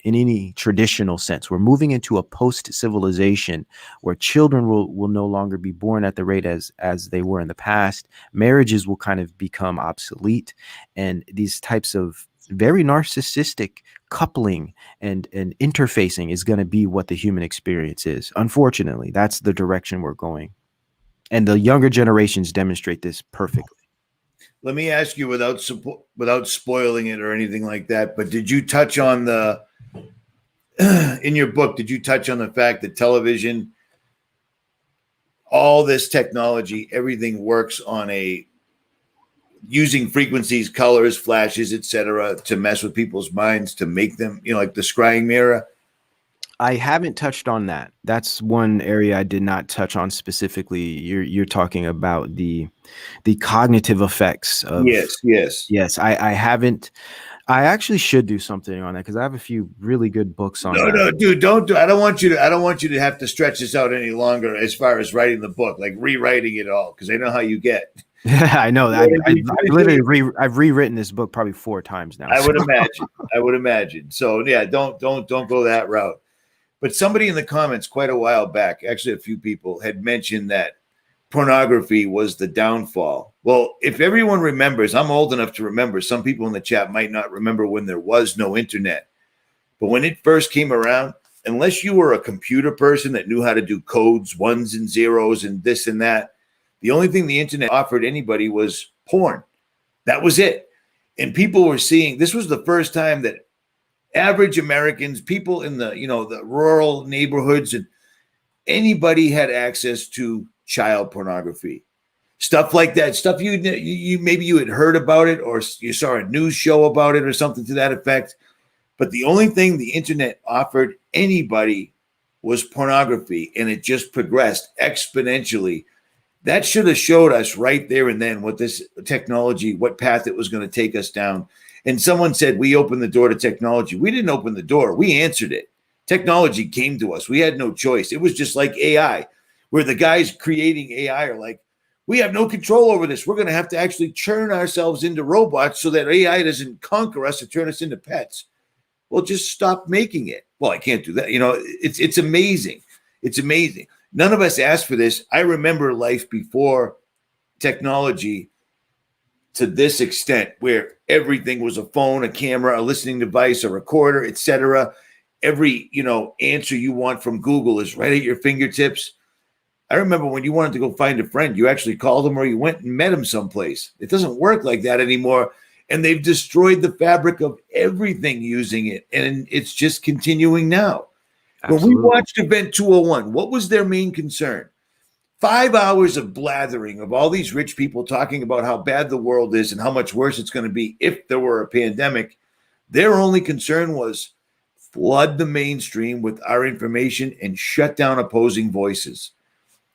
any traditional sense. We're moving into a post civilization where children will no longer be born at the rate as they were in the past. Marriages will kind of become obsolete, and these types of very narcissistic coupling and interfacing is going to be what the human experience is. Unfortunately, that's the direction we're going, and the younger generations demonstrate this perfectly. Let me ask you, without spoiling it or anything like that, but did you touch on in your book, did you touch on the fact that television, all this technology, everything works on using frequencies, colors, flashes, etc., to mess with people's minds, to make them, like the scrying mirror? I haven't touched on that. That's one area I did not touch on specifically. You're talking about the cognitive effects of. Yes, I haven't. I actually should do something on that, because I have a few really good books on that. No, dude, don't do. I don't want you to have to stretch this out any longer as far as writing the book, like rewriting it all, because I know how you get. I know that. I've rewritten this book probably 4 times now. I would imagine. So yeah, don't go that route. But somebody in the comments quite a while back, actually a few people, had mentioned that pornography was the downfall. Well, if everyone remembers, I'm old enough to remember. Some people in the chat might not remember when there was no internet. But when it first came around, unless you were a computer person that knew how to do codes, ones and zeros and this and that, the only thing the internet offered anybody was porn. That was it. And people were seeing, this was the first time that average Americans, people in the rural neighborhoods, and anybody had access to child pornography, stuff like that, stuff you maybe you had heard about it, or you saw a news show about it or something to that effect. But the only thing the internet offered anybody was pornography, and it just progressed exponentially. That should have showed us right there and then what this technology, what path it was going to take us down. And someone said we opened the door to technology. We didn't open the door. We answered it. Technology came to us. We had no choice. It was just like AI, where the guys creating AI are like, we have no control over this. We're going to have to actually churn ourselves into robots so that AI doesn't conquer us and turn us into pets. Well, just stop making it. Well, I can't do that. It's amazing. It's amazing. None of us asked for this. I remember life before technology to this extent, where everything was a phone, a camera, a listening device, a recorder, etc. Every, answer you want from Google is right at your fingertips. I remember when you wanted to go find a friend, you actually called them or you went and met them someplace. It doesn't work like that anymore. And they've destroyed the fabric of everything using it. And it's just continuing now. Absolutely. When we watched Event 201, what was their main concern? 5 hours of blathering of all these rich people talking about how bad the world is and how much worse it's going to be if there were a pandemic. Their only concern was flood the mainstream with our information and shut down opposing voices.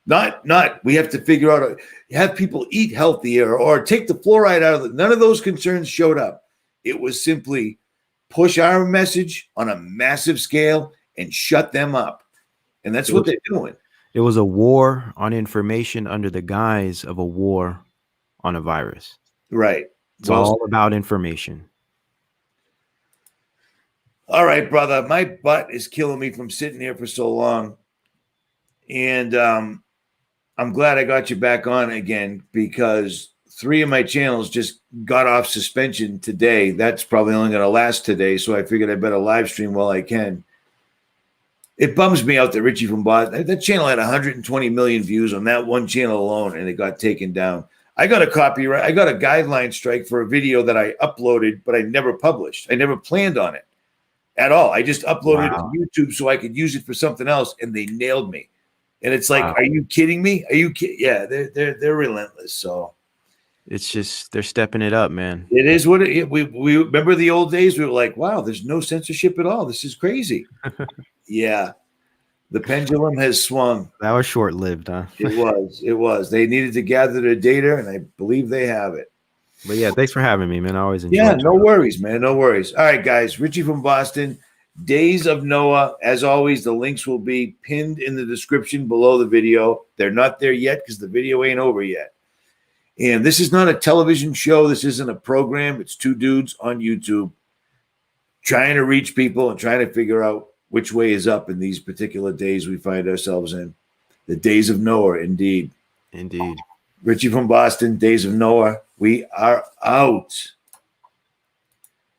Not we have to figure out, have people eat healthier or take the fluoride out of it. None of those concerns showed up. It was simply push our message on a massive scale and shut them up. And that's what they're doing. It was a war on information under the guise of a war on a virus. Right. It's all about information. All right, brother. My butt is killing me from sitting here for so long. And I'm glad I got you back on again, because 3 of my channels just got off suspension today. That's probably only going to last today. So I figured I better live stream while I can. It bums me out that Richie from Boston, that channel had 120 million views on that one channel alone, and it got taken down. I got a guideline strike for a video that I uploaded, but I never published. I never planned on it. at all. I just uploaded Wow. it to YouTube so I could use it for something else, and they nailed me. And it's like, Wow. are you kidding me? Are you kidding? Yeah, they're relentless. So It's just they're stepping it up, man. it is what we remember the old days. We were like, wow, there's no censorship at all. This is crazy. Yeah, the pendulum has swung. That was short lived, huh? It was. It was. They needed to gather their data, and I believe they have it. But yeah, thanks for having me, man. I always Yeah, enjoy no worries, man. No worries. All right, guys. Richie from Boston, Days of Noah. As always, the links will be pinned in the description below the video. They're not there yet because the video ain't over yet. And this is not a television show. This isn't a program. It's two dudes on YouTube trying to reach people and trying to figure out which way is up in these particular days we find ourselves in. The days of Noah, indeed. Indeed. Richie from Boston, Days of Noah. We are out.